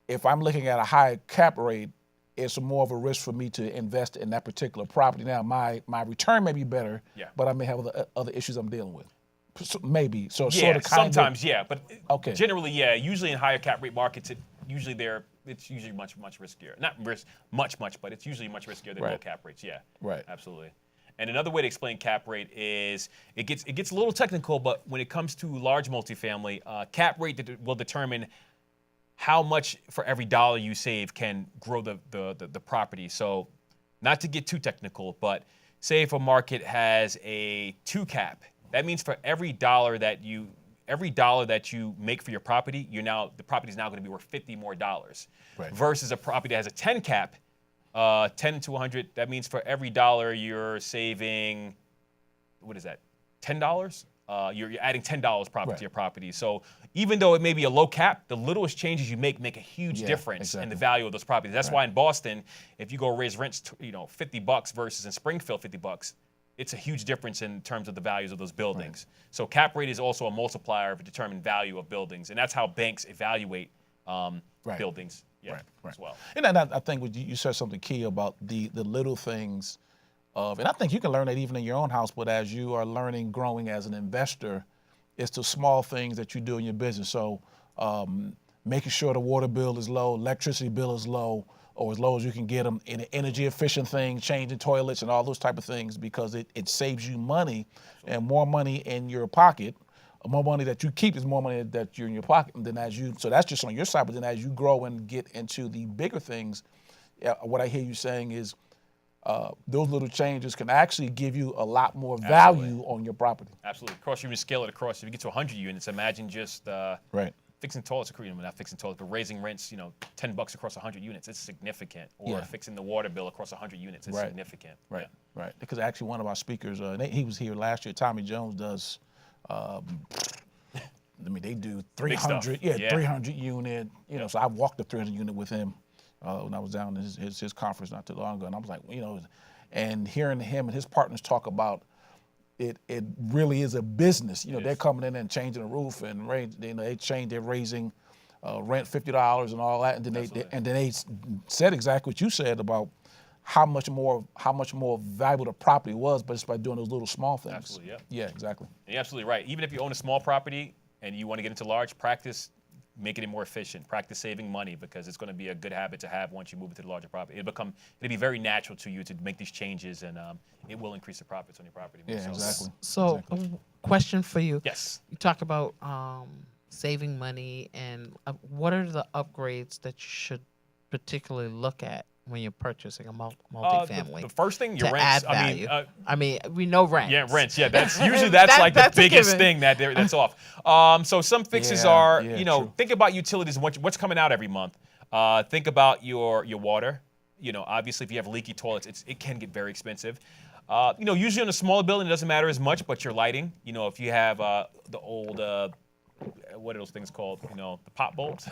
if I'm looking at a high cap rate, it's more of a risk for me to invest in that particular property. Now, my return may be better, but I may have other issues I'm dealing with. So maybe. So Yeah, sort of kind sometimes, of, yeah, but Okay. generally, yeah. Usually in higher cap rate markets, it's usually much riskier. Not much, but it's usually much riskier than low Right. cap rates. Yeah, Right. absolutely. And another way to explain cap rate is it gets a little technical, but when it comes to large multifamily, cap rate will determine how much for every dollar you save can grow the property. So, not to get too technical, but say if a market has a 2 cap, that means for every dollar that you make for your property, the property is now going to be worth $50 more. Right. Versus a property that has a 10 cap, 10 to 100. That means for every dollar you're saving, what is that? $10. You're adding $10 profit to your property. So even though it may be a low cap, the littlest changes you make a huge difference in the value of those properties. That's why in Boston, if you go raise rents, $50 versus in Springfield $50, it's a huge difference in terms of the values of those buildings. Right. So cap rate is also a multiplier of a determined value of buildings, and that's how banks evaluate buildings as well. And I think you said something key about the little things of, and I think you can learn that even in your own house, but as you are learning, growing as an investor, it's the small things that you do in your business. So making sure the water bill is low, electricity bill is low, or as low as you can get them in an energy efficient thing, changing toilets and all those type of things, because it saves you money. Absolutely. And more money in your pocket, more money that you keep is more money that you're in your pocket. And then so that's just on your side, but then as you grow and get into the bigger things, what I hear you saying is those little changes can actually give you a lot more value on your property. Absolutely. Across, you can scale it across. If you get to 100 units, imagine just Right. fixing toilets, not fixing toilets, but raising rents, $10 across 100 units, it's significant. Or Yeah. fixing the water bill across 100 units, it's Right. significant. Right, right. Because actually one of our speakers, he was here last year. Tommy Jones does, they do 300, Yeah. 300 unit. So I walked the 300 unit with him when I was down in his conference not too long ago, and I was like, and hearing him and his partners talk about it really is a business. They're coming in and changing the roof and they're raising rent $50 and all that, and then they said exactly what you said about how much more valuable the property was, but just by doing those little small things. Absolutely, yeah. Yeah, exactly. And you're absolutely right. Even if you own a small property and you want to get into large, practice making it more efficient. Practice saving money, because it's going to be a good habit to have once you move into the larger property. It'll be very natural to you to make these changes, and it will increase the profits on your property. Yeah, exactly. So, a question for you. Yes. You talk about saving money, and what are the upgrades that you should particularly look at when you're purchasing a multifamily? The first thing, your to rents. add value. We know rents. Yeah, rents. Yeah, that's usually like the biggest thing that's off. So some fixes are, true. think about utilities and what's coming out every month. Think about your water. Obviously, if you have leaky toilets, it can get very expensive. Usually on a smaller building, it doesn't matter as much, but your lighting. If you have the old what are those things called? The pop bulbs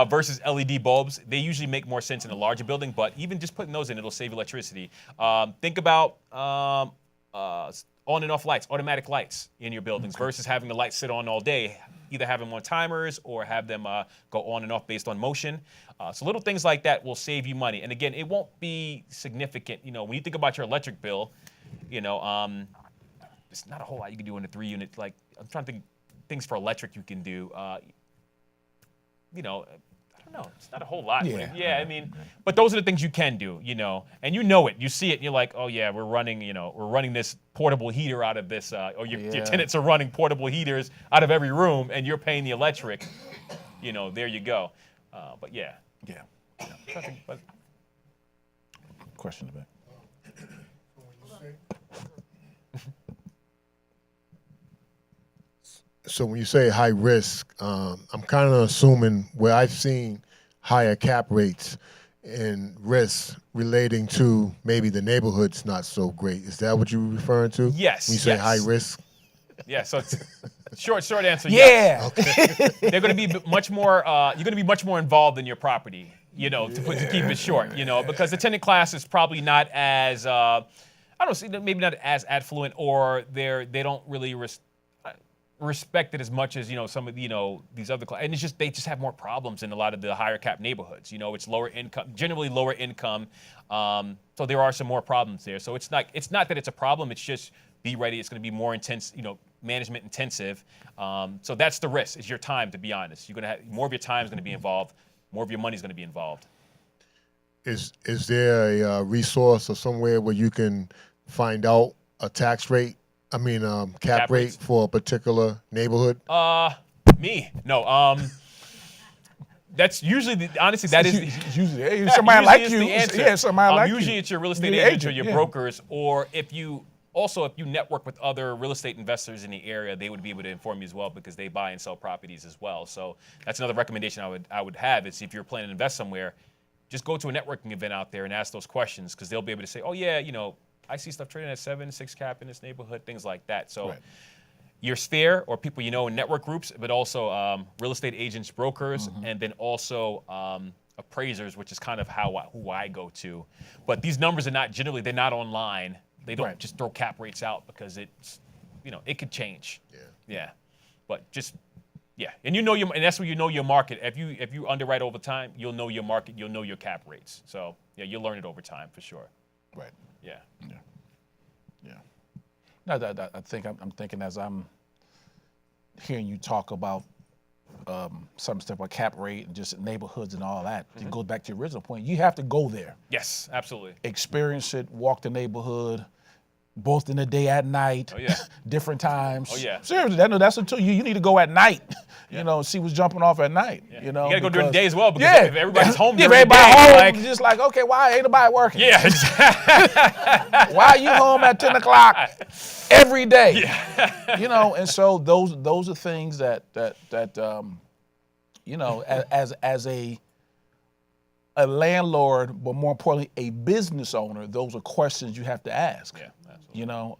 versus LED bulbs. They usually make more sense in a larger building, but even just putting those in, it'll save electricity. Think about on and off lights, automatic lights in your buildings versus having the lights sit on all day. Either have them on timers or have them go on and off based on motion. So little things like that will save you money. And again, it won't be significant. When you think about your electric bill, it's not a whole lot you can do in a 3-unit. Like, I'm trying to think things for electric you can do. I don't know. It's not a whole lot. Yeah. But those are the things you can do, and it. You see it, and you're like, oh yeah, we're running this portable heater out of this, or your tenants are running portable heaters out of every room, and you're paying the electric. There you go. But yeah. Yeah. But Question about. So when you say high risk, I'm kind of assuming where I've seen higher cap rates and risks relating to maybe the neighborhood's not so great. Is that what you're referring to? Yes. When you say high risk? Yeah. So it's short answer. Yeah. Yes. They're going to be much more. You're going to be much more involved in your property. To keep it short. Because the tenant class is probably not as maybe not as affluent, or they don't really respect it as much as some of these other and they just have more problems in a lot of the higher cap neighborhoods. It's lower income, generally lower income, so there are some more problems there. So it's not that it's a problem, it's just be ready. It's going to be more intense, management intensive. So that's the risk, is your time, to be honest. You're going to have more of your time is going to be involved, more of your money is going to be involved. Is there a resource or somewhere where you can find out a tax rate? Cap rate rates for a particular neighborhood? No. That's usually honestly that is usually somebody like you. The answer. Yeah, somebody like you. Usually it's your real estate agent or your brokers, or if you network with other real estate investors in the area, they would be able to inform you as well, because they buy and sell properties as well. So that's another recommendation I would have, is if you're planning to invest somewhere, just go to a networking event out there and ask those questions, because they'll be able to say, oh yeah, I see stuff trading at 7-6 cap in this neighborhood, things like that. So your sphere, or people in network groups, but also real estate agents, brokers, and then also appraisers, which is kind of who I go to. But these numbers are they're not online. They don't just throw cap rates out, because it's, it could change. Yeah. But just, and and that's where your market. If you underwrite over time, you'll know your market, you'll know your cap rates. So you'll learn it over time for sure. Right. Yeah. No, I'm thinking as I'm hearing you talk about some stuff like cap rate and just neighborhoods and all that. It goes back to your original point. You have to go there. Yes, absolutely. Experience it, walk the neighborhood, both in the day at night, Oh, yeah. different times. Oh, yeah. Seriously, that's a tool. You need to go at night, you know, see what's jumping off at night. Yeah. You know, You gotta go during the day as well, because yeah, if everybody's home if during the everybody day, home, like, just like, okay, why ain't nobody working? yeah, exactly. Why are you home at 10 o'clock every day? Yeah. You know, and so those are things that you know, as a landlord, but more importantly, a business owner, those are questions you have to ask. Yeah, absolutely. You know,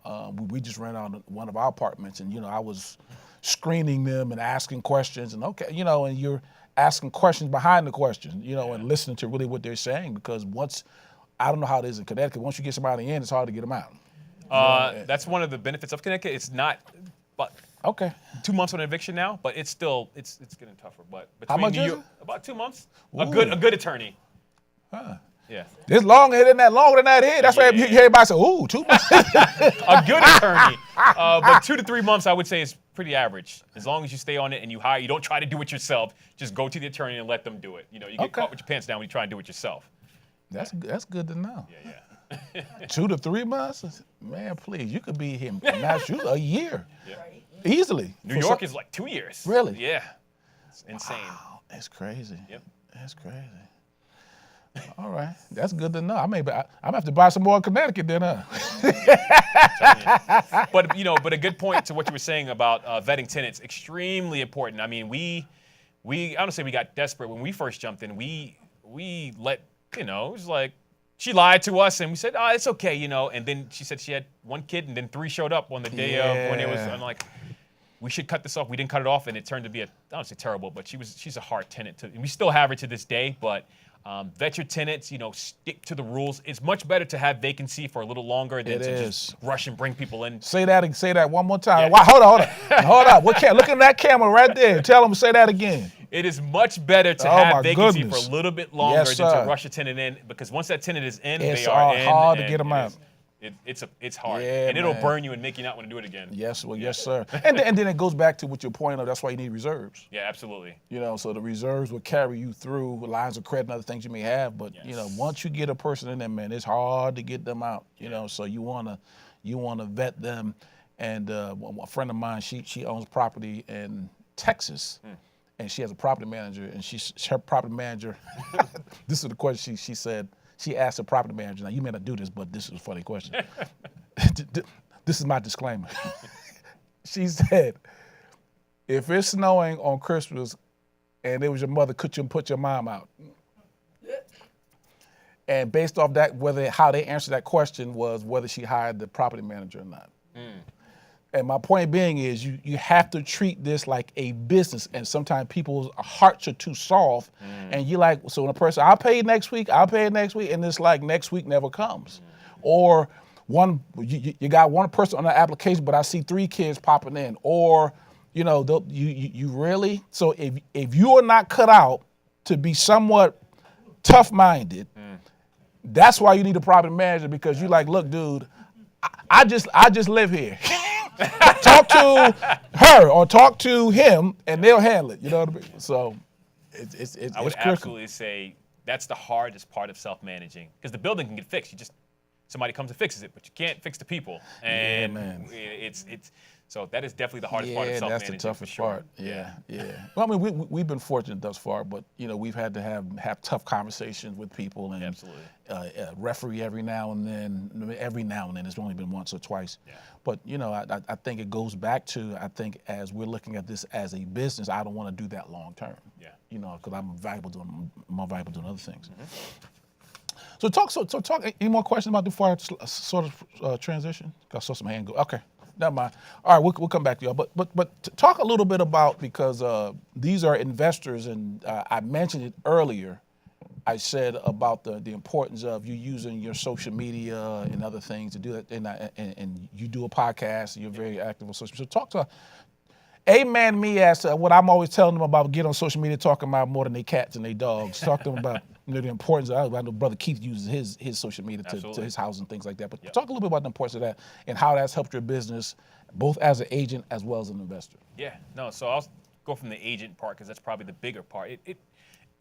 we just ran out one of our apartments, and you know, I was screening them and asking questions, and okay, you know, and you're asking questions behind the question, you know, and listening to really what they're saying, because once, I don't know how it is in Connecticut, once you get somebody in, it's hard to get them out. That's one of the benefits of Connecticut. It's not, but Okay. 2 months on eviction now, but it's still it's getting tougher. But How between much New is York, it? about 2 months. Ooh. A good attorney. Huh. Yeah, It's longer than that here. That's why you hear everybody say, ooh, 2 months. a good attorney. But 2 to 3 months, I would say, is pretty average. As long as you stay on it and you don't try to do it yourself. Just go to the attorney and let them do it. You know, you get Okay. caught with your pants down when you try and do it yourself. That's good to know. Yeah. 2 to 3 months? Man, please, you could be here a year. Yeah. Easily. New York is like 2 years. Really? Yeah. It's insane. Wow, that's crazy. Yep. That's crazy. All right, that's good to know. I'm gonna have to buy some more in Connecticut then, huh? But a good point to what you were saying about vetting tenants, extremely important. I mean, we honestly, we got desperate when we first jumped in. We let, it was like, she lied to us and we said, oh, it's okay, and then she said she had 1 kid and then 3 showed up on the day of when it was, I'm like, we should cut this off. We didn't cut it off, and it turned to be I don't say terrible, but she's a hard tenant and we still have her to this day, but vet your tenants, stick to the rules. It's much better to have vacancy for a little longer than just rush and bring people in. Say that one more time. Yeah. Wow, hold on. Look at that camera right there. Tell them to say that again. It is much better to Oh, have my vacancy goodness. for a little bit longer Yes, than sir. to rush a tenant in, because once that tenant is in, It's they are in. hard to and get them out. It's hard, Yeah, and it'll man. burn you and make you not want to do it again. Yes, well, yes, sir. And then it goes back to what your point of, that's why you need reserves. Yeah, absolutely. So the reserves will carry you through with lines of credit and other things you may have. But Yes. once you get a person in there, man, it's hard to get them out. So you wanna vet them. And a friend of mine, she owns property in Texas, and she has a property manager. And her property manager, this is the question she said. She asked the property manager. Now you may not do this, but this is a funny question. This is my disclaimer. She said, if it's snowing on Christmas and it was your mother, could you put your mom out? And based off that, how they answered that question was whether she hired the property manager or not. And my point being is you have to treat this like a business, and sometimes people's hearts are too soft, and you're like, so when a person, I'll pay next week, and it's like next week never comes. Or you got one person on the application, but I see 3 kids popping in, or you really, so if you are not cut out to be somewhat tough-minded, that's why you need a property manager, because you like, look, dude, I just live here. Talk to her or talk to him, and they'll handle it. You know what I mean? So it's I would critical. absolutely say that's the hardest part of self-managing, because the building can get fixed. Somebody comes and fixes it, but you can't fix the people. And man. it's so that is definitely the hardest part of self-managing. That's the toughest for sure. part. Yeah. Well, I mean, we've been fortunate thus far, but we've had to have tough conversations with people, and Absolutely. Referee every now and then. Every now and then, it's only been once or twice. Yeah. But I think it goes back to, I think as we're looking at this as a business, I don't want to do that long term. Yeah. Because I'm more valuable doing other things. So talk. Any more questions about before I sort of transition? I saw some hand go. Okay, never mind. All right, we'll come back to y'all. But talk a little bit about, because these are investors, and I mentioned it earlier. I said about the importance of you using your social media and other things to do that, and you do a podcast, and you're very active on social media. So talk to me as what I'm always telling them about, get on social media talking about more than their cats and their dogs. Talk to them about the importance of, I know Brother Keith uses his social media to his house and things like that. But talk a little bit about the importance of that and how that's helped your business, both as an agent as well as an investor. Yeah. No. So I'll go from the agent part, because that's probably the bigger part.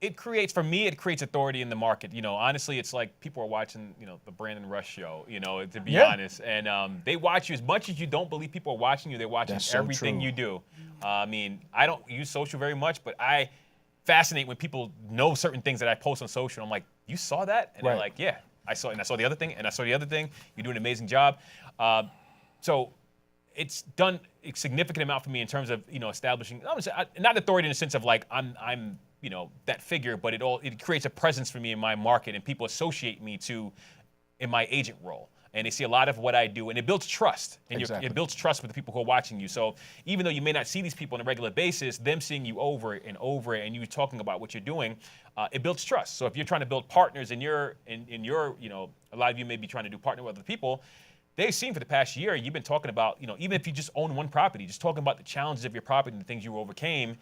it creates authority in the market. Honestly, it's like people are watching, the Brandon Rush show, to be honest. And they watch you as much as you don't believe people are watching you. They're watching That's so everything true. you do. I mean, I don't use social very much, but I fascinate when people know certain things that I post on social. I'm like, you saw that? And Right. they're like, yeah, I saw it. And I saw the other thing. And I saw the other thing. You do an amazing job. So it's done a significant amount for me in terms of, establishing, not authority in the sense of like, I'm that figure, but it creates a presence for me in my market, and people associate me in my agent role. And they see a lot of what I do, and it builds trust. And Exactly. it builds trust with the people who are watching you. So even though you may not see these people on a regular basis, them seeing you over and over, and you talking about what you're doing, it builds trust. So if you're trying to build partners in your, a lot of you may be trying to do partner with other people. They've seen for the past year, you've been talking about, even if you just own one property, just talking about the challenges of your property and the things you overcame,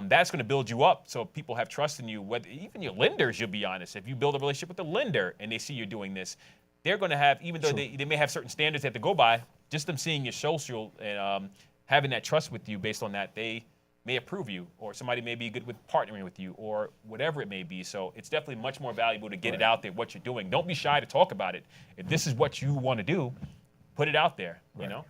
that's going to build you up. So people have trust in you. Even your lenders, you'll be honest. If you build a relationship with the lender and they see you're doing this, they're going to have, even though they may have certain standards they have to go by, just them seeing your social and having that trust with you based on that, they may approve you, or somebody may be good with partnering with you, or whatever it may be. So it's definitely much more valuable to get it out there, what you're doing. Don't be shy to talk about it. If this is what you want to do, put it out there, Right.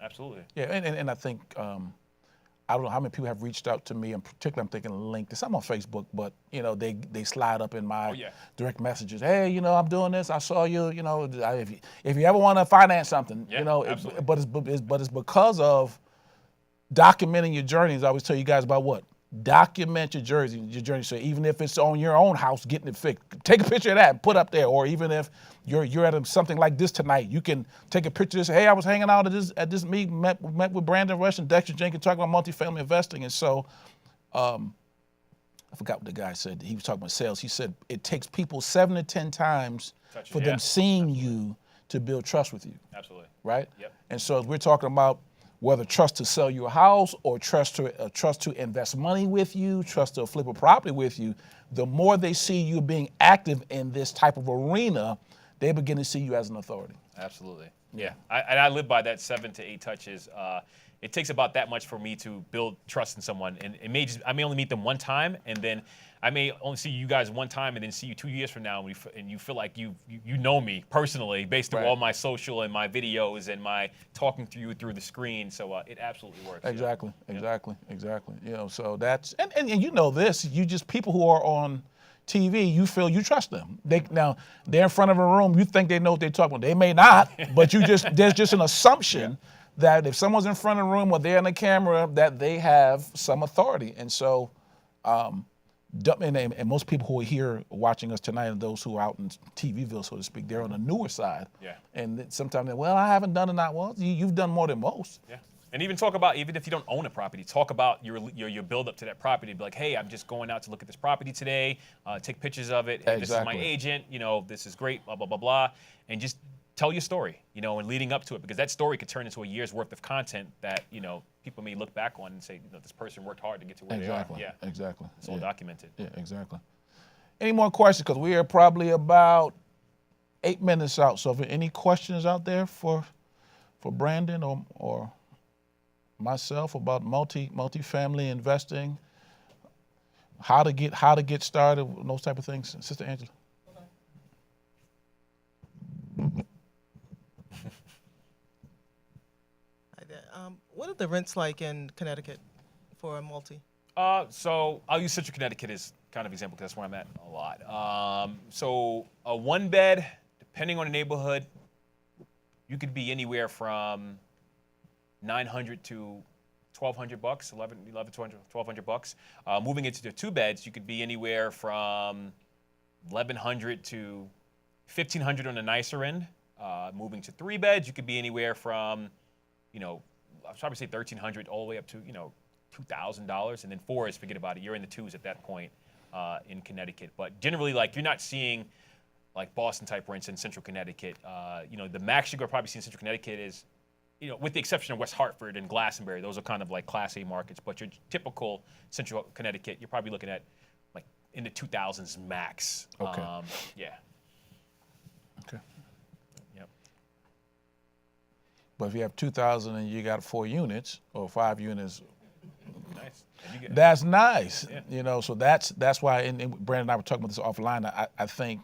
Absolutely. Yeah, and I think, I don't know how many people have reached out to me, and particularly I'm thinking LinkedIn. Some on Facebook, but they slide up in my direct messages. Hey, I'm doing this. I saw you. If you ever want to finance something, absolutely. but it's because of documenting your journeys. I always tell you guys about what? Document your journey. So even if it's on your own house, getting it fixed, take a picture of that and put up there. Or even if you're at something like this tonight, you can take a picture of this. Hey, I was hanging out at this meeting, met with Brandon Rush and Dexter Jenkins talking about multifamily investing. And so, I forgot what the guy said. He was talking about sales. He said it takes people 7 to 10 times for them seeing you to build trust with you. Absolutely. Right? Yep. And so as we're talking about whether trust to sell your house or trust to invest money with you, trust to flip a property with you, the more they see you being active in this type of arena, they begin to see you as an authority. Absolutely. Yeah. I live by that 7 to 8 touches. It takes about that much for me to build trust in someone. And I may only meet them one time, and then I may only see you guys one time and then see you 2 years from now, and you feel like you know me personally based on all my social and my videos and my talking to you through the screen. So it absolutely works. Exactly. So that's, and you know this, you just, people who are on TV, you feel you trust them. Now they're in front of a room, you think they know what they're talking about. They may not, but there's just an assumption that if someone's in front of a room or they're on the camera, that they have some authority. And so, and most people who are here watching us tonight and those who are out in TVville, so to speak, they're on the newer side. Yeah. And sometimes they're, well, I haven't done it. Well, you've done more than most. Yeah. And even talk about, even if you don't own a property, talk about your build up to that property. Be like, hey, I'm just going out to look at this property today. Take pictures of it. Hey, this is my agent. This is great. Blah blah blah blah. And just tell your story. And leading up to it, because that story could turn into a year's worth of content that people may look back on and say, this person worked hard to get to where they are. Yeah. Exactly. It's all documented. Yeah. Exactly. Any more questions? Because we are probably about 8 minutes out. So, if there are any questions out there for Brandon or myself about multifamily investing, how to get started, those type of things, Sister Angela. What are the rents like in Connecticut for a multi? So I'll use Central Connecticut as kind of example because that's where I'm at a lot. So a 1-bed, depending on the neighborhood, you could be anywhere from $900 to $1,200, $1,200. Moving into the 2 beds, you could be anywhere from $1,100 to $1,500 on the nicer end. Moving to 3 beds, you could be anywhere from, I'd probably say $1,300 all the way up to, $2,000. And then 4s, forget about it. You're in the 2s at that point in Connecticut. But generally, you're not seeing Boston type rents in Central Connecticut. The max you're going to probably see in Central Connecticut is, with the exception of West Hartford and Glastonbury, those are kind of like Class A markets. But your typical Central Connecticut, you're probably looking at in the 2,000s max. Okay. Yeah. Okay. Yep. But if you have 2,000 and you got 4 units or 5 units, Nice. That's nice. So that's why, and Brandon and I were talking about this offline. I think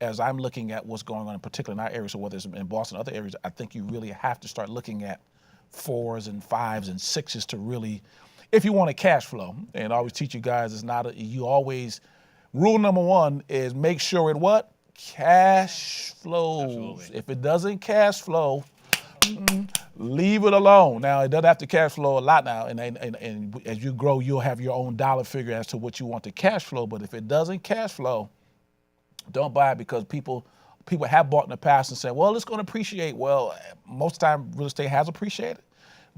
as I'm looking at what's going on, in particular in our area, so whether it's in Boston or other areas, I think you really have to start looking at 4s and 5s and 6s to really, if you want a cash flow. And I always teach you guys, rule number 1 is make sure it what? Cash flows. Absolutely. If it doesn't cash flow, leave it alone. Now, it doesn't have to cash flow a lot now, and as you grow, you'll have your own dollar figure as to what you want to cash flow. But if it doesn't cash flow, don't buy it, because people have bought in the past and said, well, it's going to appreciate. Well, most of the time, real estate has appreciated.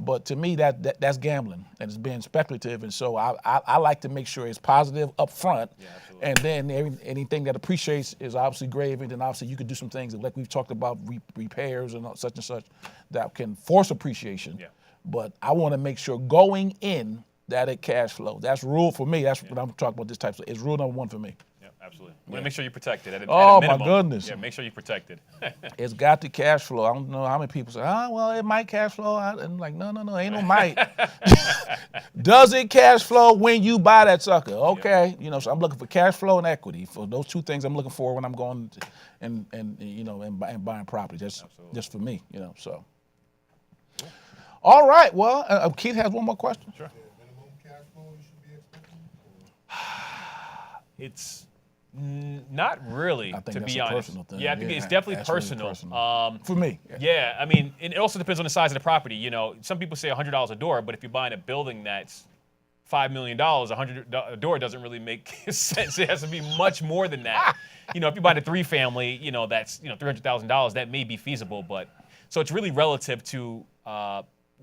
But to me, that's gambling, and it's being speculative. And so I like to make sure it's positive up front. Yeah, and then anything that appreciates is obviously gravy. And then obviously you could do some things like we've talked about, repairs and such that can force appreciation. Yeah. But I want to make sure going in that it cash flow. That's rule for me. That's what I'm talking about, this type of stuff. It's rule number 1 for me. Yeah, absolutely. You want to make sure you're protected. At a Oh, minimum. my goodness. Yeah, make sure you're protected. It's got to cash flow. I don't know how many people say, well, it might cash flow. I'm like, no, ain't no might. Does it cash flow when you buy that sucker? Okay. So I'm looking for cash flow and equity. For those 2 things I'm looking for when I'm going and buying property. Just for me, so. All right. Well, Keith has one more question. Sure. Minimum cash flow you should be expecting? It's not really, I think to that's be a honest. personal thing. Yeah, I think it's definitely that's really personal. personal. For me. Yeah, I mean, it also depends on the size of the property. Some people say $100 a door, but if you're buying a building that's $5 million, a door doesn't really make sense. It has to be much more than that. If you're buying a 3-family, that's $300,000, that may be feasible. But so it's really relative to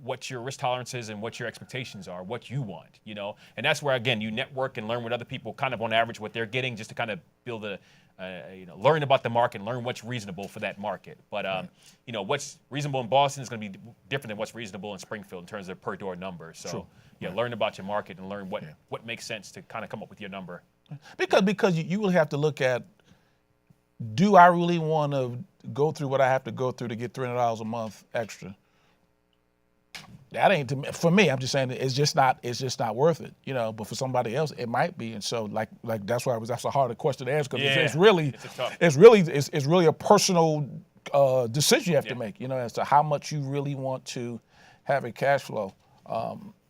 what your risk tolerance is and what your expectations are, what you want, and that's where, again, you network and learn with other people, kind of on average what they're getting, just to kind of build learn about the market and learn what's reasonable for that market. But what's reasonable in Boston is going to be different than what's reasonable in Springfield in terms of per door number. So True. learn about your market and learn what makes sense to kind of come up with your number. Because you really have to look at, do I really want to go through what I have to go through to get $300 a month extra? That ain't for me. I'm just saying it's just not worth it, But for somebody else, it might be. And so, like that's why that's a harder question to answer, because it's really a personal decision you have to make, as to how much you really want to have a cash flow.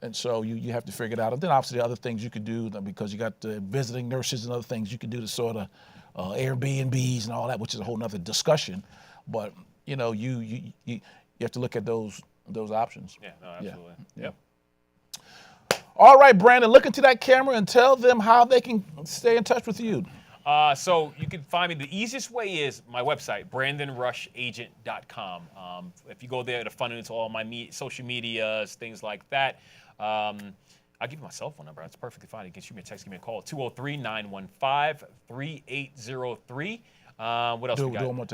And so you have to figure it out. And then obviously the other things you could do, because you got the visiting nurses and other things you could do to sort of Airbnbs and all that, which is a whole nother discussion. But you have to look at those options. Yeah, no, absolutely. Yeah. All right, Brandon, look into that camera and tell them how they can stay in touch with you. So you can find me. The easiest way is my website, BrandonRushAgent.com. If you go there, it'll funnel into all my social medias, things like that. I'll give you my cell phone number. That's perfectly fine. You can shoot me a text, give me a call, 203-915-3803. What else we got? Do it one more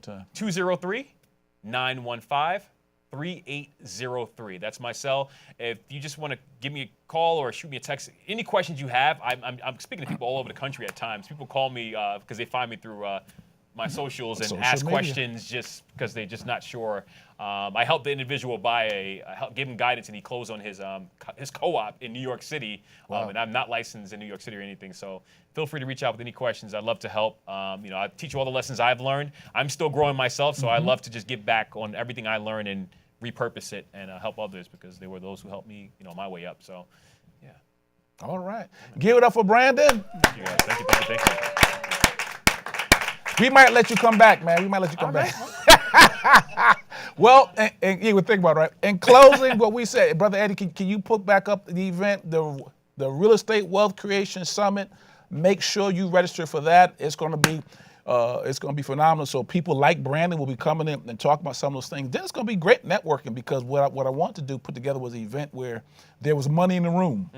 time. 203-915-3803. That's my cell. If you just want to give me a call or shoot me a text, any questions you have, I'm speaking to people all over the country at times. People call me because they find me through my socials and Social ask media. questions just because they're just not sure. I helped the individual give him guidance, and he closed on his co-op in New York City. Wow. And I'm not licensed in New York City or anything, so feel free to reach out with any questions. I'd love to help. I teach you all the lessons I've learned. I'm still growing myself, so I love to just give back on everything I learned and repurpose it and help others, because they were those who helped me, my way up. So, yeah. All right. Give it up for Brandon. Thank you, guys. Thank you. We might let you come back, man. We might let you come back. Well, and you would think about it, right? In closing, what we said, Brother Eddie, can you put back up the event, the Real Estate Wealth Creation Summit? Make sure you register for that. It's going to be phenomenal. So people like Brandon will be coming in and talking about some of those things. Then it's going to be great networking, because what I want to do, put together, was an event where there was money in the room.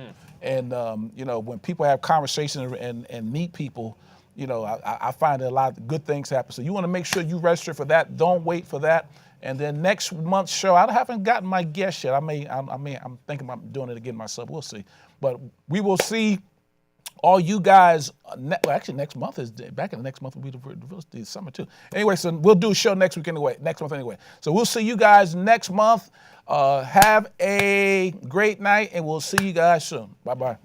And, when people have conversations and meet people, I find that a lot of good things happen. So you want to make sure you register for that. Don't wait for that. And then next month's show, I haven't gotten my guest yet. I'm thinking about doing it again myself. We'll see. But we will see all you guys, well, actually next month is, back in the next month will be the summer too. Anyway, so we'll do a show next month anyway. So we'll see you guys next month. Have a great night, and we'll see you guys soon. Bye-bye.